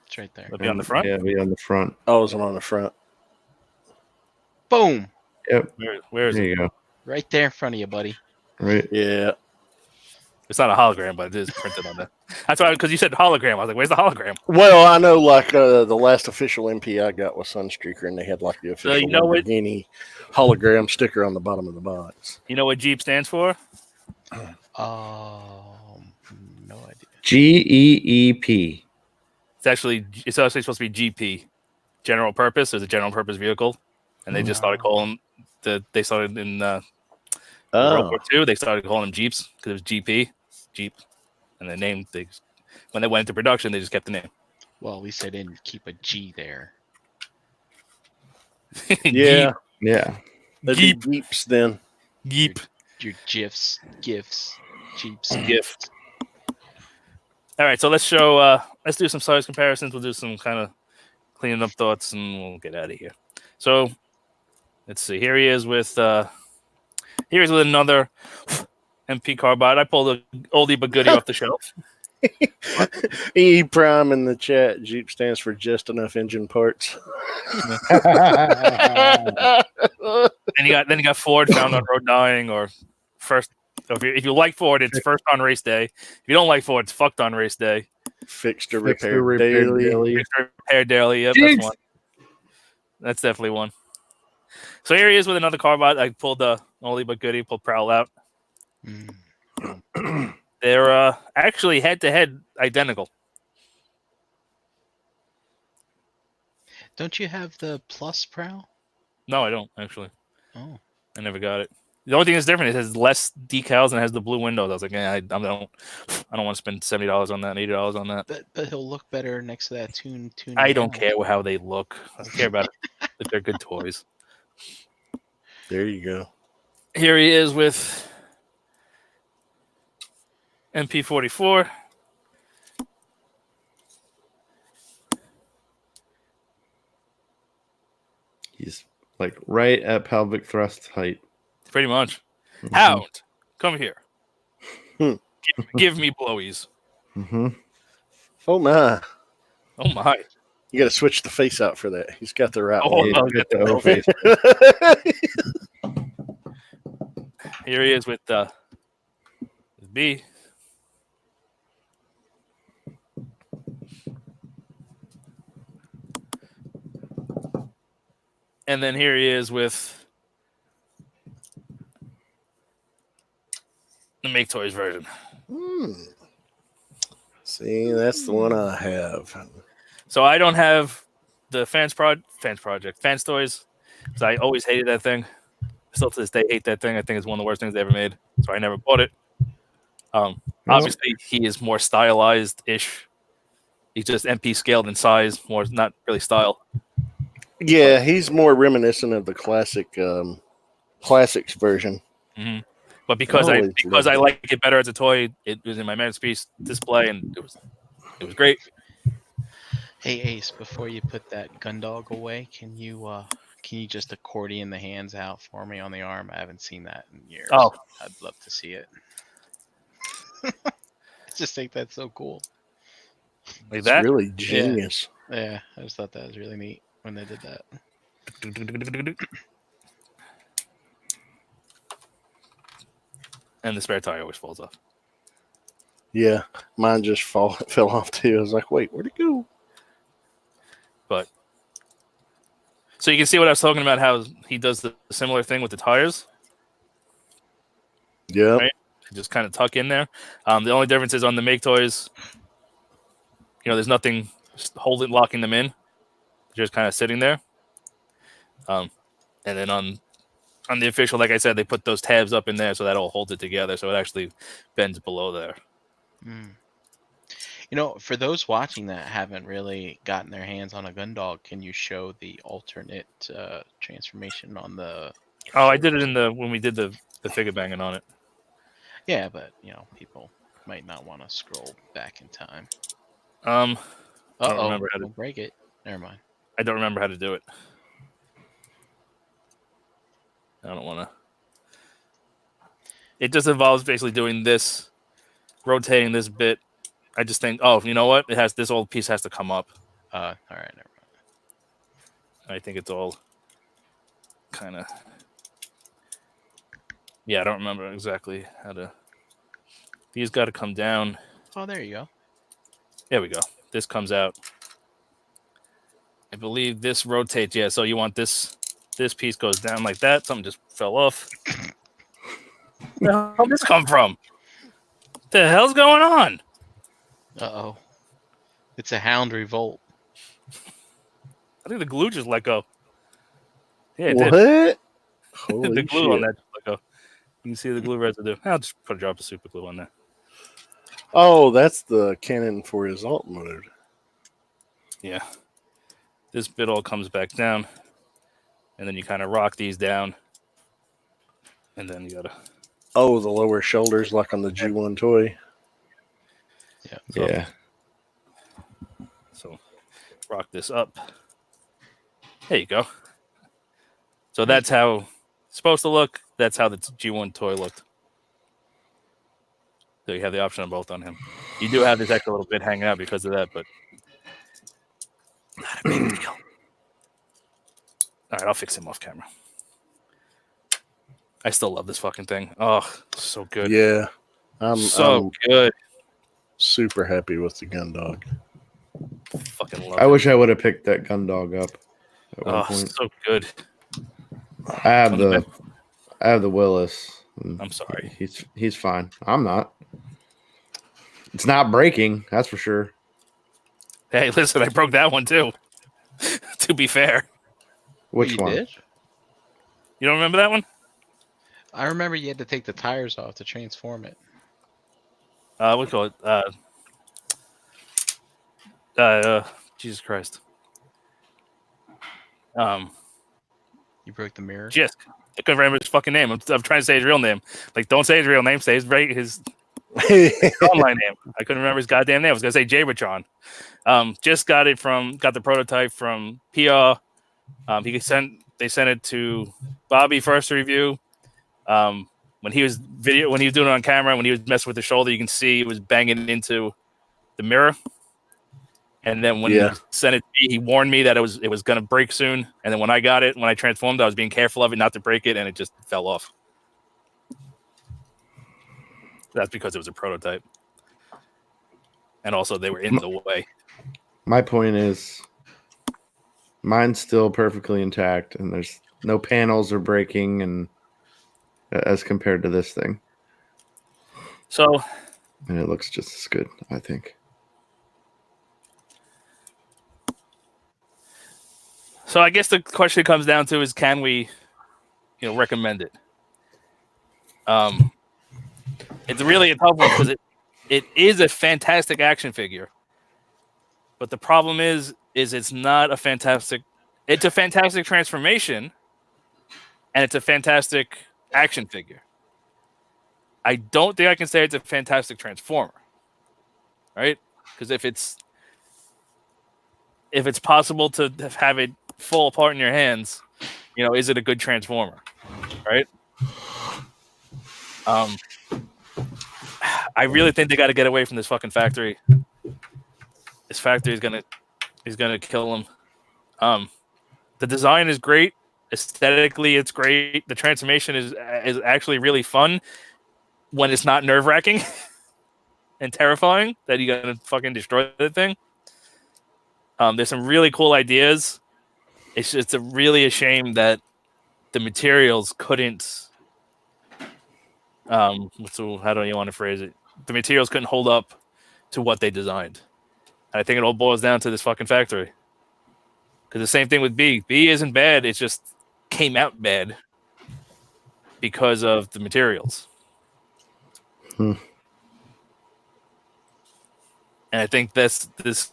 It's right there. It'll be on the front? Yeah, it'll be on the front. Oh, it's on the front. Boom. Yep. Where is there it? You go. Right there in front of you, buddy. Right. Yeah. It's not a hologram, but it is printed on there. That's why, because you said hologram. I was like, where's the hologram? Well, I know like the last official MP I got was Sunstreaker, and they had like the official Lamborghini hologram sticker on the bottom of the box. You know what Jeep stands for? No idea. GEEP. It's actually supposed to be GP, general purpose. There's a general purpose vehicle, and they just started calling they started in World War II. They started calling them Jeeps because it was GP, Jeep, and when they went into production, they just kept the name. Well, at least they didn't keep a G there. Yeah, yeah. Jeep. Jeeps then. Jeep. Your GIFs, Jeeps. Gift. All right, so let's do some size comparisons. We'll do some kind of cleaning up thoughts, and we'll get out of here. So let's see. Here he is with another MP carbide. I pulled a oldie but goodie off the shelf. E Prime in the chat. Jeep stands for just enough engine parts. Then you got Ford, found on road dying, or first. If you like Ford, it's first on race day. If you don't like Ford, it's fucked on race day. Fixed or repaired daily. Fixed or repaired daily. Yep, that's one. That's definitely one. So here he is with another carbide. I pulled the oldie but goodie. Pulled Prowl out. They're actually head-to-head identical. Don't you have the Plus Prowl? No, I don't, actually. Oh. I never got it. The only thing that's different is it has less decals and it has the blue windows. I was like, I don't want to spend $70 on that, $80 on that. But he'll look better next to that tune. I don't care how they look. I don't care about it if they're good toys. There you go. Here he is with MP34. He's like right at pelvic thrust height. Pretty much. Hound, come here. Give me blowies. Oh my. Oh my. You got to switch the face out for that. He's got the right one. Get the O face. Here he is with B. And then here he is with the Make Toys version. See, that's the one I have. So I don't have the Fans Toys, because I always hated that thing. Still to this day hate that thing. I think it's one of the worst things they ever made. So I never bought it. Obviously, he is more stylized-ish. He's just MP scaled in size, more not really style. Yeah, he's more reminiscent of the classics version. Mm-hmm. But because I like it better as a toy, it was in my masterpiece display, and it was great. Hey Ace, before you put that gun dog away, can you Can you just accordion the hands out for me on the arm? I haven't seen that in years. Oh. I'd love to see it. I just think that's so cool. Like It's that? really genius. Yeah, I just thought that was really neat when they did that. And the spare tire always falls off. Yeah, mine just fell off too. I was like, wait, where'd it go? But so you can see what I was talking about, how he does the similar thing with the tires. Yeah. Right? Just kind of tuck in there. The only difference is on the Make Toys, there's nothing locking them in. They're just kind of sitting there. And then on the official, like I said, they put those tabs up in there so that'll hold it together. So it actually bends below there. For those watching that haven't really gotten their hands on a Gundog, can you show the alternate transformation on the? Oh, I did it when we did the figure banging on it. Yeah, but people might not want to scroll back in time. I don't remember how to break it. Never mind. I don't remember how to do it. I don't want to. It just involves basically doing this, rotating this bit. I just think, you know what? This old piece has to come up. All right, never mind. I think it's all kind of. Yeah, I don't remember exactly how to. These got to come down. Oh, there you go. There we go. This comes out. I believe this rotates. Yeah, so you want this piece goes down like that. Something just fell off. Where the hell did this come from? What the hell's going on? Uh-oh. It's a Hound revolt. I think the glue just let go. Yeah, it what? did. Holy the glue shit. on that just let go. You can see the glue residue. I'll just put a drop of super glue on there. Oh, that's the cannon for his alt mode. Yeah. This bit all comes back down. And then you kind of rock these down. And then you got to... Oh, the lower shoulders like on the G1 toy. Yeah. So rock this up. There you go. So that's how it's supposed to look. That's how the G1 toy looked. So you have the option of both on him. You do have this extra little bit hanging out because of that, but not a big deal. All right, I'll fix him off camera. I still love this fucking thing. Oh, so good. Yeah. I'm good. Super happy with the Gundog. Fucking love I it. wish I would have picked that Gundog up at one point. So good. I have the Willis. I'm sorry. He's fine. I'm not. It's not breaking, that's for sure. Hey, listen, I broke that one too. To be fair. Which one? Did? You don't remember that one? I remember you had to take the tires off to transform it. What do you call it? Jesus Christ. You broke the mirror? Jisk. I couldn't remember his fucking name. I'm trying to say his real name. Like, don't say his real name. Say his online name. I couldn't remember his goddamn name. I was gonna say Jaybatron. Just got the prototype from PR. They sent it to Bobby first to review. When he was doing it on camera, when he was messing with the shoulder, you can see it was banging into the mirror. And then when he sent it to me, he warned me that it was gonna break soon. And then when I transformed, I was being careful of it not to break it, and it just fell off. That's because it was a prototype. And also they were in the way. My point is mine's still perfectly intact and there's no panels are breaking and as compared to this thing. So and it looks just as good, I think. So I guess the question comes down to is can we recommend it? It's really a tough one because it is a fantastic action figure. But the problem is it's not a fantastic. It's a fantastic transformation, and it's a fantastic action figure. I don't think I can say it's a fantastic transformer, right? Because if it's possible to have it fall apart in your hands, is it a good transformer, right? I really think they got to get away from this fucking factory. This factory is gonna kill them. The design is great. Aesthetically, it's great. The transformation is actually really fun when it's not nerve-wracking and terrifying that you're gonna fucking destroy the thing. There's some really cool ideas. It's really a shame that the materials couldn't. How do you want to phrase it? The materials couldn't hold up to what they designed. And I think it all boils down to this fucking factory. Because the same thing with B. B isn't bad. It just came out bad because of the materials. Hmm. And I think this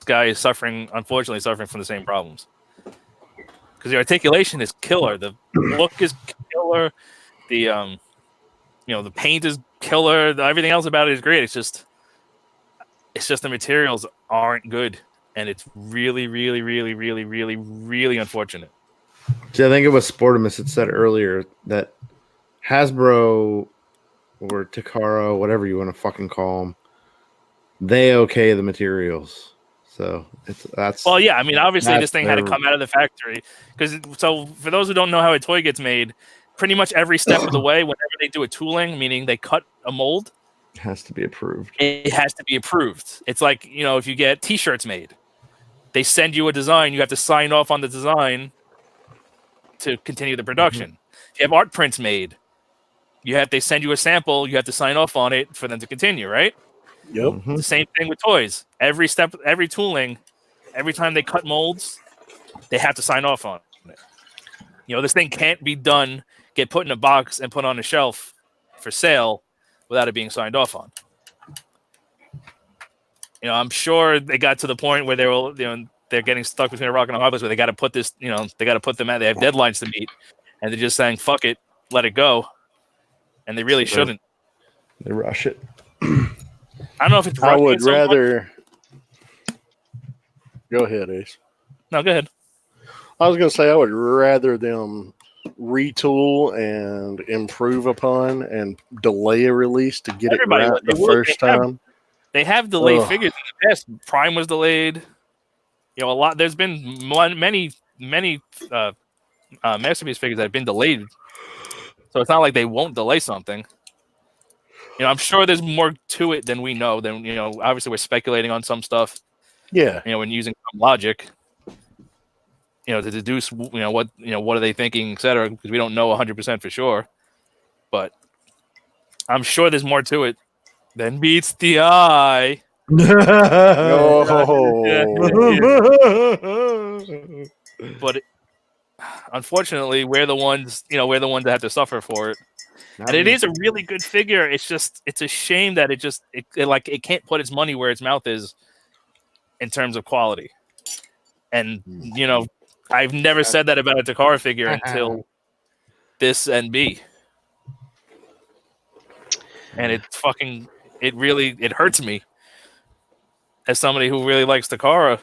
guy is unfortunately suffering from the same problems. Because the articulation is killer. The look is killer. The the paint is killer. Everything else about it is great. It's just the materials aren't good. And it's really, really, really, really, really, really unfortunate. See, I think it was Sportimus that said earlier that Hasbro or Takara, whatever you want to fucking call them, they okay the materials. So that's well, yeah. I mean, obviously, this thing had to come out of the factory so for those who don't know how a toy gets made, pretty much every step of the way, whenever they do a tooling, meaning they cut a mold, it has to be approved. It has to be approved. It's like if you get T-shirts made, they send you a design, you have to sign off on the design to continue the production. Mm-hmm. If you have art prints made, they send you a sample, you have to sign off on it for them to continue, right? Yep. Mm-hmm. The same thing with toys. Every step, every tooling, every time they cut molds, they have to sign off on it. This thing can't be done, get put in a box and put on a shelf for sale without it being signed off on. I'm sure they got to the point where they're getting stuck between a rock and a hard place where they got to put this, they got to put them out. They have deadlines to meet, and they're just saying, "Fuck it, let it go," and they really shouldn't. They rush it. I don't know if it's. I would rather. Go ahead, Ace. No, go ahead. I was going to say I would rather them retool and improve upon and delay a release to get it right the first time. They have delayed figures in the past. Prime was delayed. A lot. There's been many masterpiece figures that have been delayed. So it's not like they won't delay something. I'm sure there's more to it than we know. Obviously we're speculating on some stuff. Yeah. When using some logic. To deduce, what are they thinking, etc. Because we don't know 100% for sure. But I'm sure there's more to it than meets the eye. But unfortunately, we're the ones that have to suffer for it. And it is a really good figure. It's a shame that it can't put its money where its mouth is in terms of quality. And I've never said that about a Takara figure until this NB. And it hurts me as somebody who really likes Takara.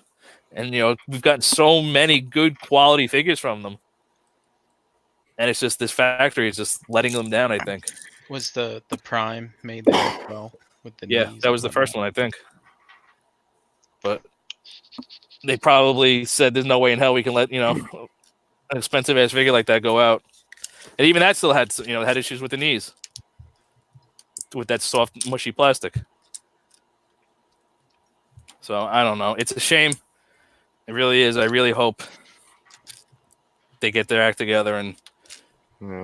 And we've gotten so many good quality figures from them. And it's just this factory is just letting them down, I think. Was the Prime made there as well with the knees? That was the first one, I think. But they probably said there's no way in hell we can let an expensive ass figure like that go out. And even that still had had issues with the knees, with that soft mushy plastic. So I don't know. It's a shame. It really is. I really hope they get their act together and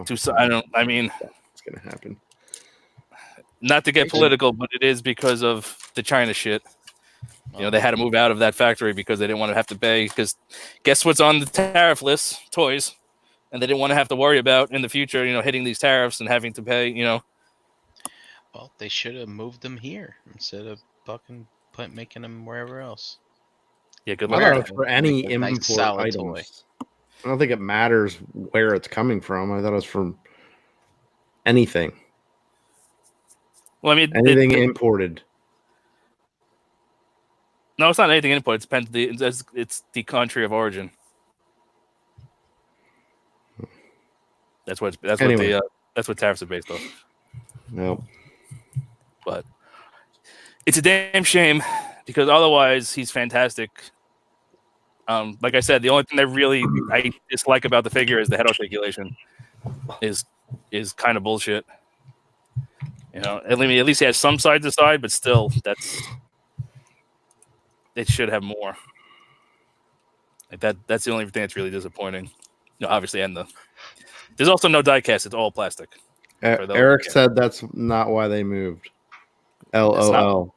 do so. I mean, it's gonna happen. Not to get political, but it is because of the China shit. They had to move out of that factory because they didn't want to have to pay. Because guess what's on the tariff list? Toys. And they didn't want to have to worry about in the future, hitting these tariffs and having to pay, Well, they should have moved them here instead of fucking making them wherever else. Yeah, good luck. luck. For any import items. Toy. I don't think it matters where it's coming from. I thought it was from anything. Well, I mean, anything imported. No, it's not anything imported. It depends. It's the country of origin. That's what Anyway. that's what tariffs are based off. Nope. But it's a damn shame because otherwise he's fantastic. Like I said, the only thing that really I dislike about the figure is the head articulation is kind of bullshit. You know, at least he has some side to side, but still, it should have more. Like that's the only thing that's really disappointing. No, obviously, and there's also no die cast; it's all plastic. Eric said that's not why they moved. LOL.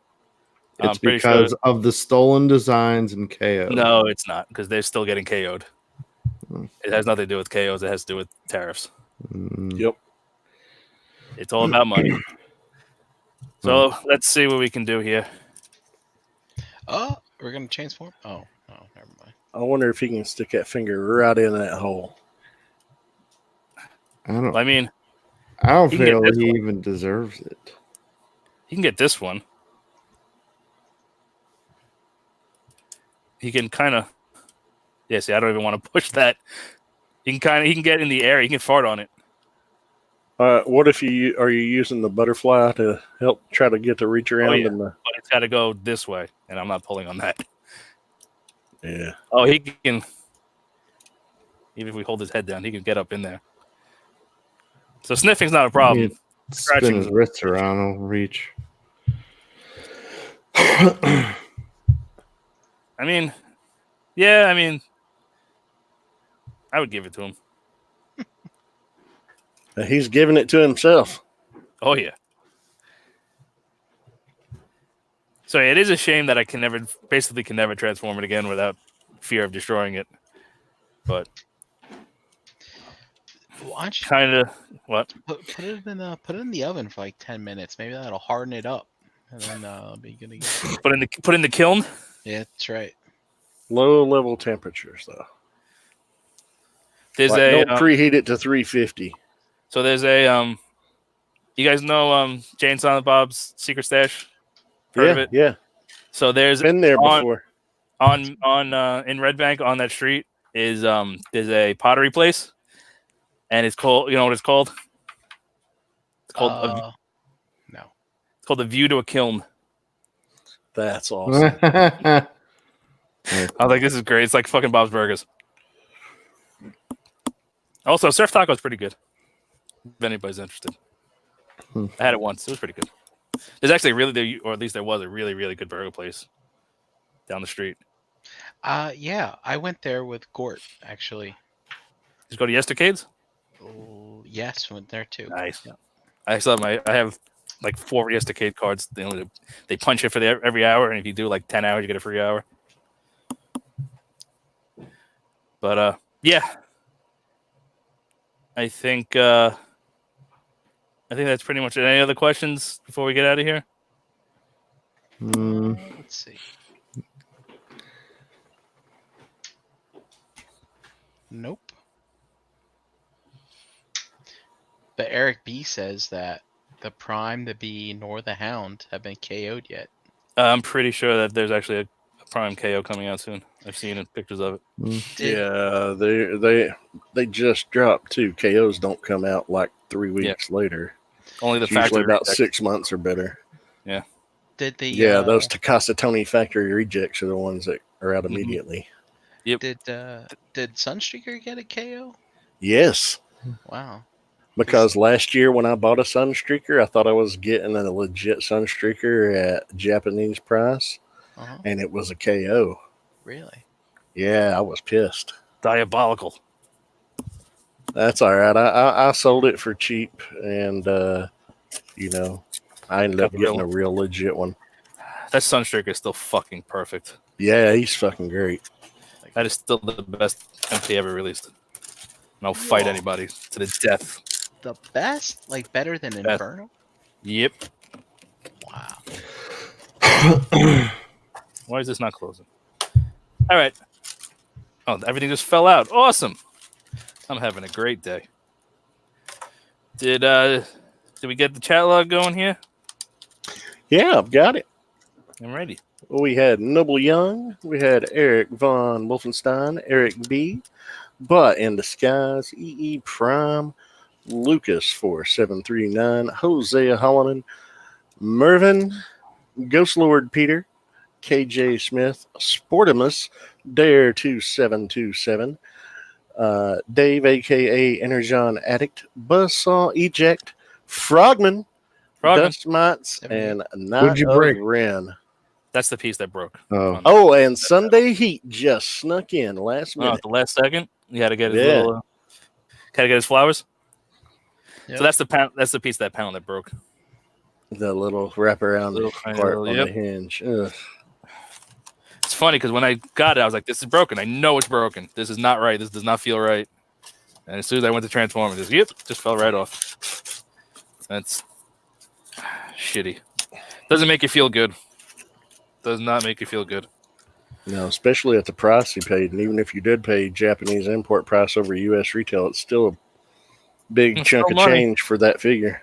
It's pretty because of the stolen designs and KO. No, it's not because they're still getting KO'd. Hmm. It has nothing to do with KOs. It has to do with tariffs. Yep. It's all about money. So let's see what we can do here. Oh, we're gonna transform. Oh, never mind. I wonder if he can stick that finger right in that hole. I don't He can feel get this he one. even deserves it. He can get this one. He can kind of. Yeah, see, I don't even want to push that. He can get in the air. He can fart on it. What if you using the butterfly to help try to get the reach around? yeah. And But it's got to go this way, and I'm not pulling on that. yeah. Oh, he can. Even if we hold his head down, he can get up in there. So sniffing's not a problem. Spin Scratching his is- wrists around, he'll reach. I mean, yeah, I would give it to him. He's giving it to himself. Oh yeah. So it is a shame that I can never transform it again without fear of destroying it. But Why don't you kind of what? put it in the oven for like 10 minutes? Maybe that'll harden it up, and then it'll be good again. Put in the kiln. Yeah, that's right. Low level temperatures though. There's Don't preheat it to 350. So there's a you guys know Jane Silent Bob's Secret Stash? Heard of it? Yeah. So there's Been there before. on in Red Bank on that street is there's a pottery place, and it's called, you know what it's called? It's called No. it's called the View to a Kiln. That's awesome. I was like, this is great. It's like fucking Bob's Burgers. Also, Surf Taco is pretty good. If anybody's interested, I had it once. It was pretty good. There's actually or at least there was a really, really good burger place down the street. Yeah, I went there with Gort actually. Just go to Yestercades. Oh, yes, went there too. Nice. I have like 4 Yestercade cards. They punch it for every hour, and if you do like 10 hours, you get a free hour. But yeah, I think that's pretty much it. Any other questions before we get out of here? Let's see. Nope. But Eric B says that the Prime, the Bee, nor the Hound have been KO'd yet. I'm pretty sure that there's actually a Prime KO coming out soon. I've seen pictures of it. Yeah, they just dropped too. KOs don't come out like 3 weeks later. Only the It's usually factory about rejects. 6 months or better. Did the Those Takasa Tony factory rejects are the ones that are out immediately. did Sunstreaker get a KO? Yes, Wow. because last year when I bought a Sunstreaker, I thought I was getting a legit Sunstreaker at Japanese price, and it was a KO. Really? Yeah, I was pissed. Diabolical. That's all right. I sold it for cheap, and I ended up getting a real legit one. That Sunstreaker is still fucking perfect. Yeah, he's fucking great. That is still the best MP ever released. And I'll fight anybody to the death. The best? Like better than Best. Inferno? Yep. Wow. Why is this not closing? All right. Oh, everything just fell out. Awesome. I'm having a great day. Did we get the chat log going here? Yeah, I've got it. I'm ready. We had Noble Young, we had Eric von Wolfenstein, Eric B, But in Disguise, EE Prime, Lucas 4739, Hosea Holloman, Mervin, Ghost Lord Peter, KJ Smith, Sportimus, Dare 2727, Dave aka Energon Addict, Buzzsaw Eject, Frogman, Dust Mites, and Night What'd you of break? Ren. That's the piece that broke. Oh. Oh, and Sunday Heat just snuck in last Oh, minute. at the last second, he had to get his Yeah. little. Had to get his flowers. Yep. So that's the pound. That's the piece of that panel that broke. The little wraparound Little tiny part little- on yep. the hinge. Ugh. It's funny because when I got it, I was like, "This is broken. I know it's broken. This is not right. This does not feel right." And as soon as I went to transform it, just fell right off. That's shitty. Doesn't make you feel good. Does not make you feel good. No, especially at the price you paid. And even if you did pay Japanese import price over US retail, it's still a big It's chunk still of money. change for that figure.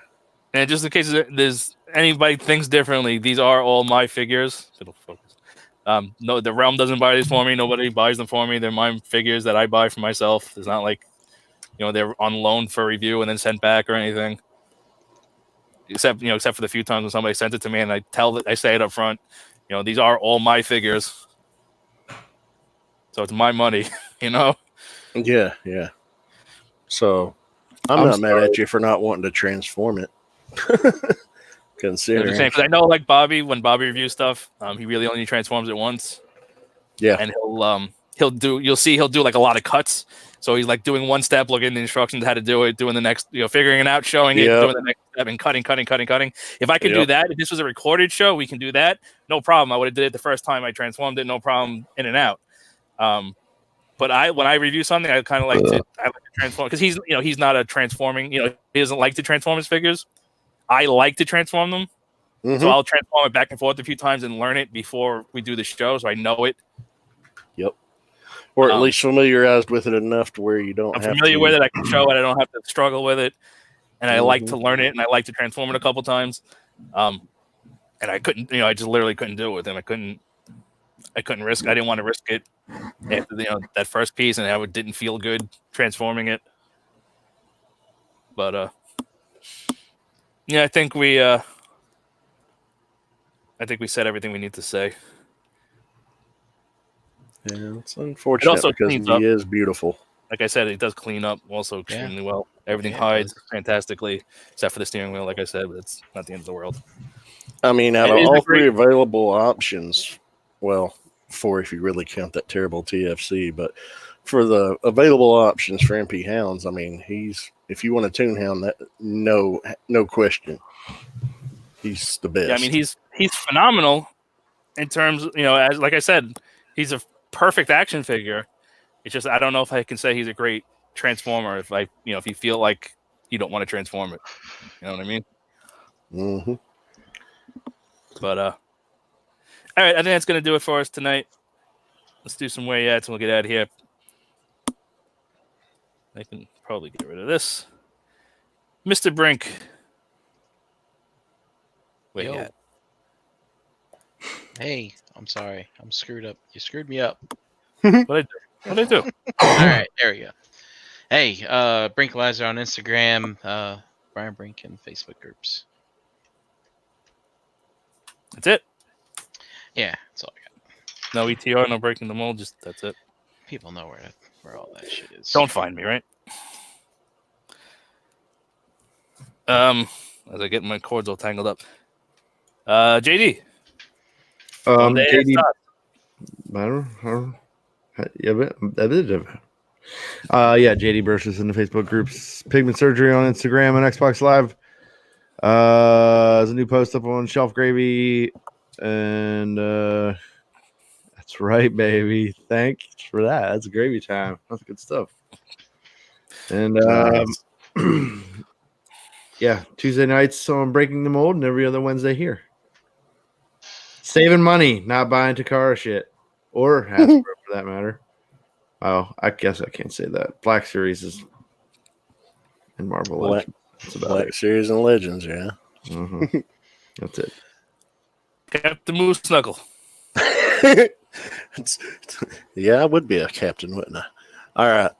And just in case there's anybody thinks differently, these are all my figures. It'll focus. No, the Realm doesn't buy these for me. Nobody buys them for me. They're my figures that I buy for myself. It's not like, they're on loan for review and then sent back or anything. Except for the few times when somebody sent it to me and I say it up front. These are all my figures. So it's my money, Yeah, yeah. So I'm not mad at you for not wanting to transform it. Considering. Because I know, like Bobby, when Bobby reviews stuff, he really only transforms it once. Yeah. And he'll do like a lot of cuts. So he's like doing one step, looking at the instructions how to do it, doing the next, figuring it out, showing it, Yep. doing the next step, and cutting. If I could do that, if this was a recorded show, we can do that. No problem. I would have did it the first time I transformed it. No problem. In and out. But when I review something, I kind of like to transform because he's not a transforming. He doesn't like to transform his figures. I like to transform them. Mhm. So I'll transform it back and forth a few times and learn it before we do the show, so I know it. Yep. Or at least familiarized with it enough to where you don't I'm have familiar to. with it. I can show it. I don't have to struggle with it. And I like to Mhm. learn it, and I like to transform it a couple times. And I couldn't, I just literally couldn't do it with him. I couldn't risk. I didn't want to risk it after that first piece, and it didn't feel good transforming it. But yeah, I think we said everything we need to say. Yeah, it's unfortunate also because cleans he up. is beautiful. Like I said, it does clean up also extremely well. Everything hides fantastically, except for the steering wheel, like I said, but it's not the end of the world. I mean, out It of is all a great- three available options, well, 4 if you really count that terrible TFC, but for the available options for MP Hounds, I mean, if you want a Toon Hound, that no question, he's the best. Yeah, I mean, he's phenomenal in terms, as like I said, he's a perfect action figure. It's just I don't know if I can say he's a great transformer if if you feel like you don't want to transform it. You know what I mean? Mm-hmm. But all right, I think that's gonna do it for us tonight. Let's do some way yats and we'll get out of here. I can probably get rid of this. Mr. Brink. Wait, Yo. yeah. Hey, I'm sorry. I'm screwed up. You screwed me up. What'd I do? All right, there we go. Hey, Brink Lazar on Instagram, Brian Brink in Facebook groups. That's it. Yeah, that's all I got. No ETR, no breaking the mold. Just that's it. People know where all that shit is. Don't find me, right? As I get my cords all tangled up. JD. JD. Yeah, JD Burgess in the Facebook groups, Pigment Surgery on Instagram and Xbox Live. There's a new post up on Shelf Gravy, and that's right, baby. Thanks for that. That's gravy time. That's good stuff. And yeah, Tuesday nights on Breaking the Mold, and every other Wednesday here. Saving money, not buying Takara shit or Hasbro for that matter. Oh, I guess I can't say that. Black Series is in Marvel Legends. That's about Black it. Series and Legends, yeah. Mm-hmm. That's it. Captain Moose Knuckle. Yeah, I would be a captain, wouldn't I? All right.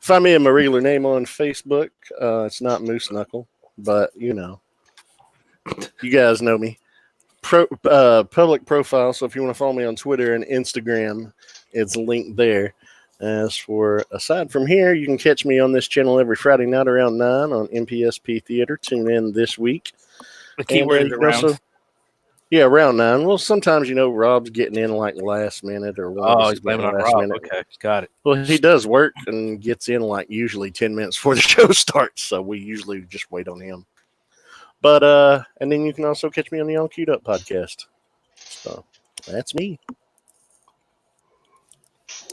Find me a my regular name on Facebook. It's not Moose Knuckle, but you guys know me. Public profile. So if you want to follow me on Twitter and Instagram, it's linked there. As for aside from here, you can catch me on this channel every Friday night around 9 on MPSP Theater. Tune in this week. The keyword is around. Yeah, around 9. Well, sometimes, Rob's getting in like last minute or he's blaming on Rob. Okay, got it. Well, he does work and gets in like usually 10 minutes before the show starts. So we usually just wait on him. But, and then you can also catch me on the All Queued Up podcast. So that's me.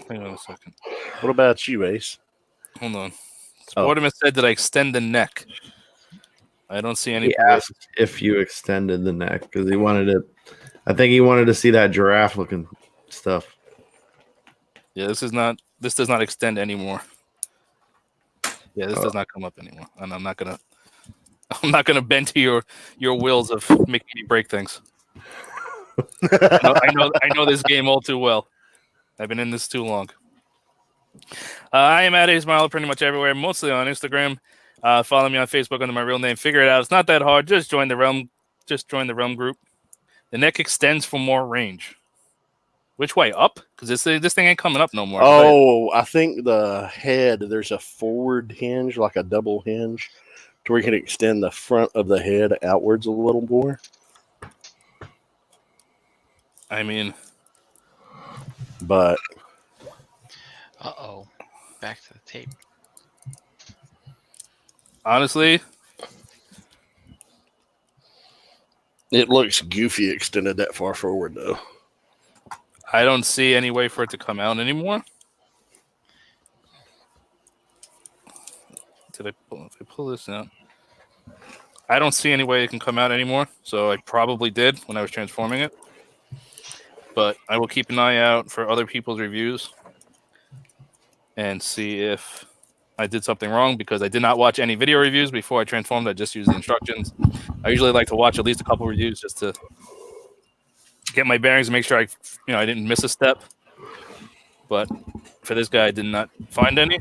Hang on a second. What about you, Ace? Hold on. Sportimus said that I extend the neck. I don't see any. He asked if you extended the neck because he wanted it. I think he wanted to see that giraffe looking stuff. Yeah, this does not extend anymore. Yeah, this does not come up anymore, and I'm not gonna bend to your wills of making me break things. I know this game all too well. I've been in this too long. I am at ASmiler pretty much everywhere, mostly on Instagram. Follow me on Facebook under my real name. Figure it out. It's not that hard. Just join the realm. Just join the realm group. The neck extends for more range. Which way? Up? Because this thing ain't coming up no more. Oh, I think the head, there's a forward hinge, like a double hinge, to where you can extend the front of the head outwards a little more. I mean, but back to the tape. Honestly, it looks goofy extended that far forward, though. I don't see any way for it to come out anymore. Did I pull this out? I don't see any way it can come out anymore, so I probably did when I was transforming it. But I will keep an eye out for other people's reviews and see if I did something wrong, because I did not watch any video reviews before I transformed. I just used the instructions. I usually like to watch at least a couple reviews just to get my bearings and make sure I didn't miss a step. But for this guy, I did not find any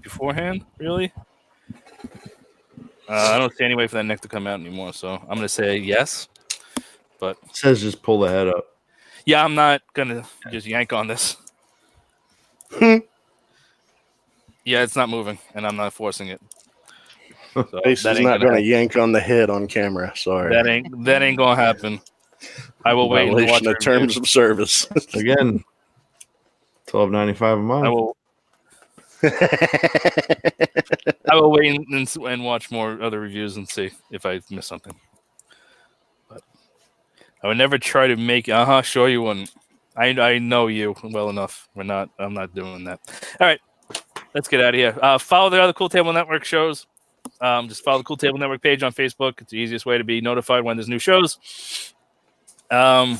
beforehand, really. I don't see any way for that neck to come out anymore, so I'm going to say yes. But it says just pull the head up. Yeah, I'm not going to just yank on this. Yeah, it's not moving, and I'm not forcing it. So Ace is not going to yank on the head on camera. Sorry. That ain't going to happen. I will wait and watch the terms of service. Again, $12.95 a month. I will wait and watch more other reviews and see if I miss something. But I would never try to make. Sure you wouldn't. I know you well enough. I'm not doing that. All right, let's get out of here. Follow the other Cool Table Network shows. Just follow the Cool Table Network page on Facebook. It's the easiest way to be notified when there's new shows. Join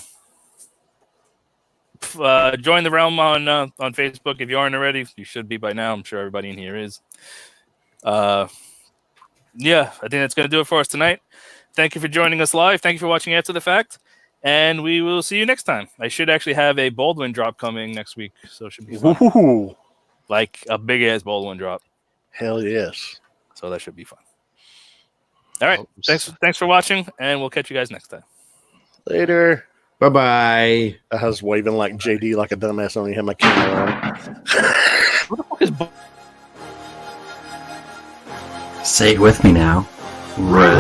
the realm on Facebook if you aren't already. You should be by now. I'm sure everybody in here is. Yeah, I think that's going to do it for us tonight. Thank you for joining us live. Thank you for watching After the Fact. And we will see you next time. I should actually have a Baldwin drop coming next week, so it should be fun. Ooh. Like a big-ass Baldwin drop. Hell yes. So that should be fun. All right. Thanks for watching, and we'll catch you guys next time. Later. Bye-bye. I was waving like JD like a dumbass. I only had my camera on. What the fuck is Say it with me now. Really?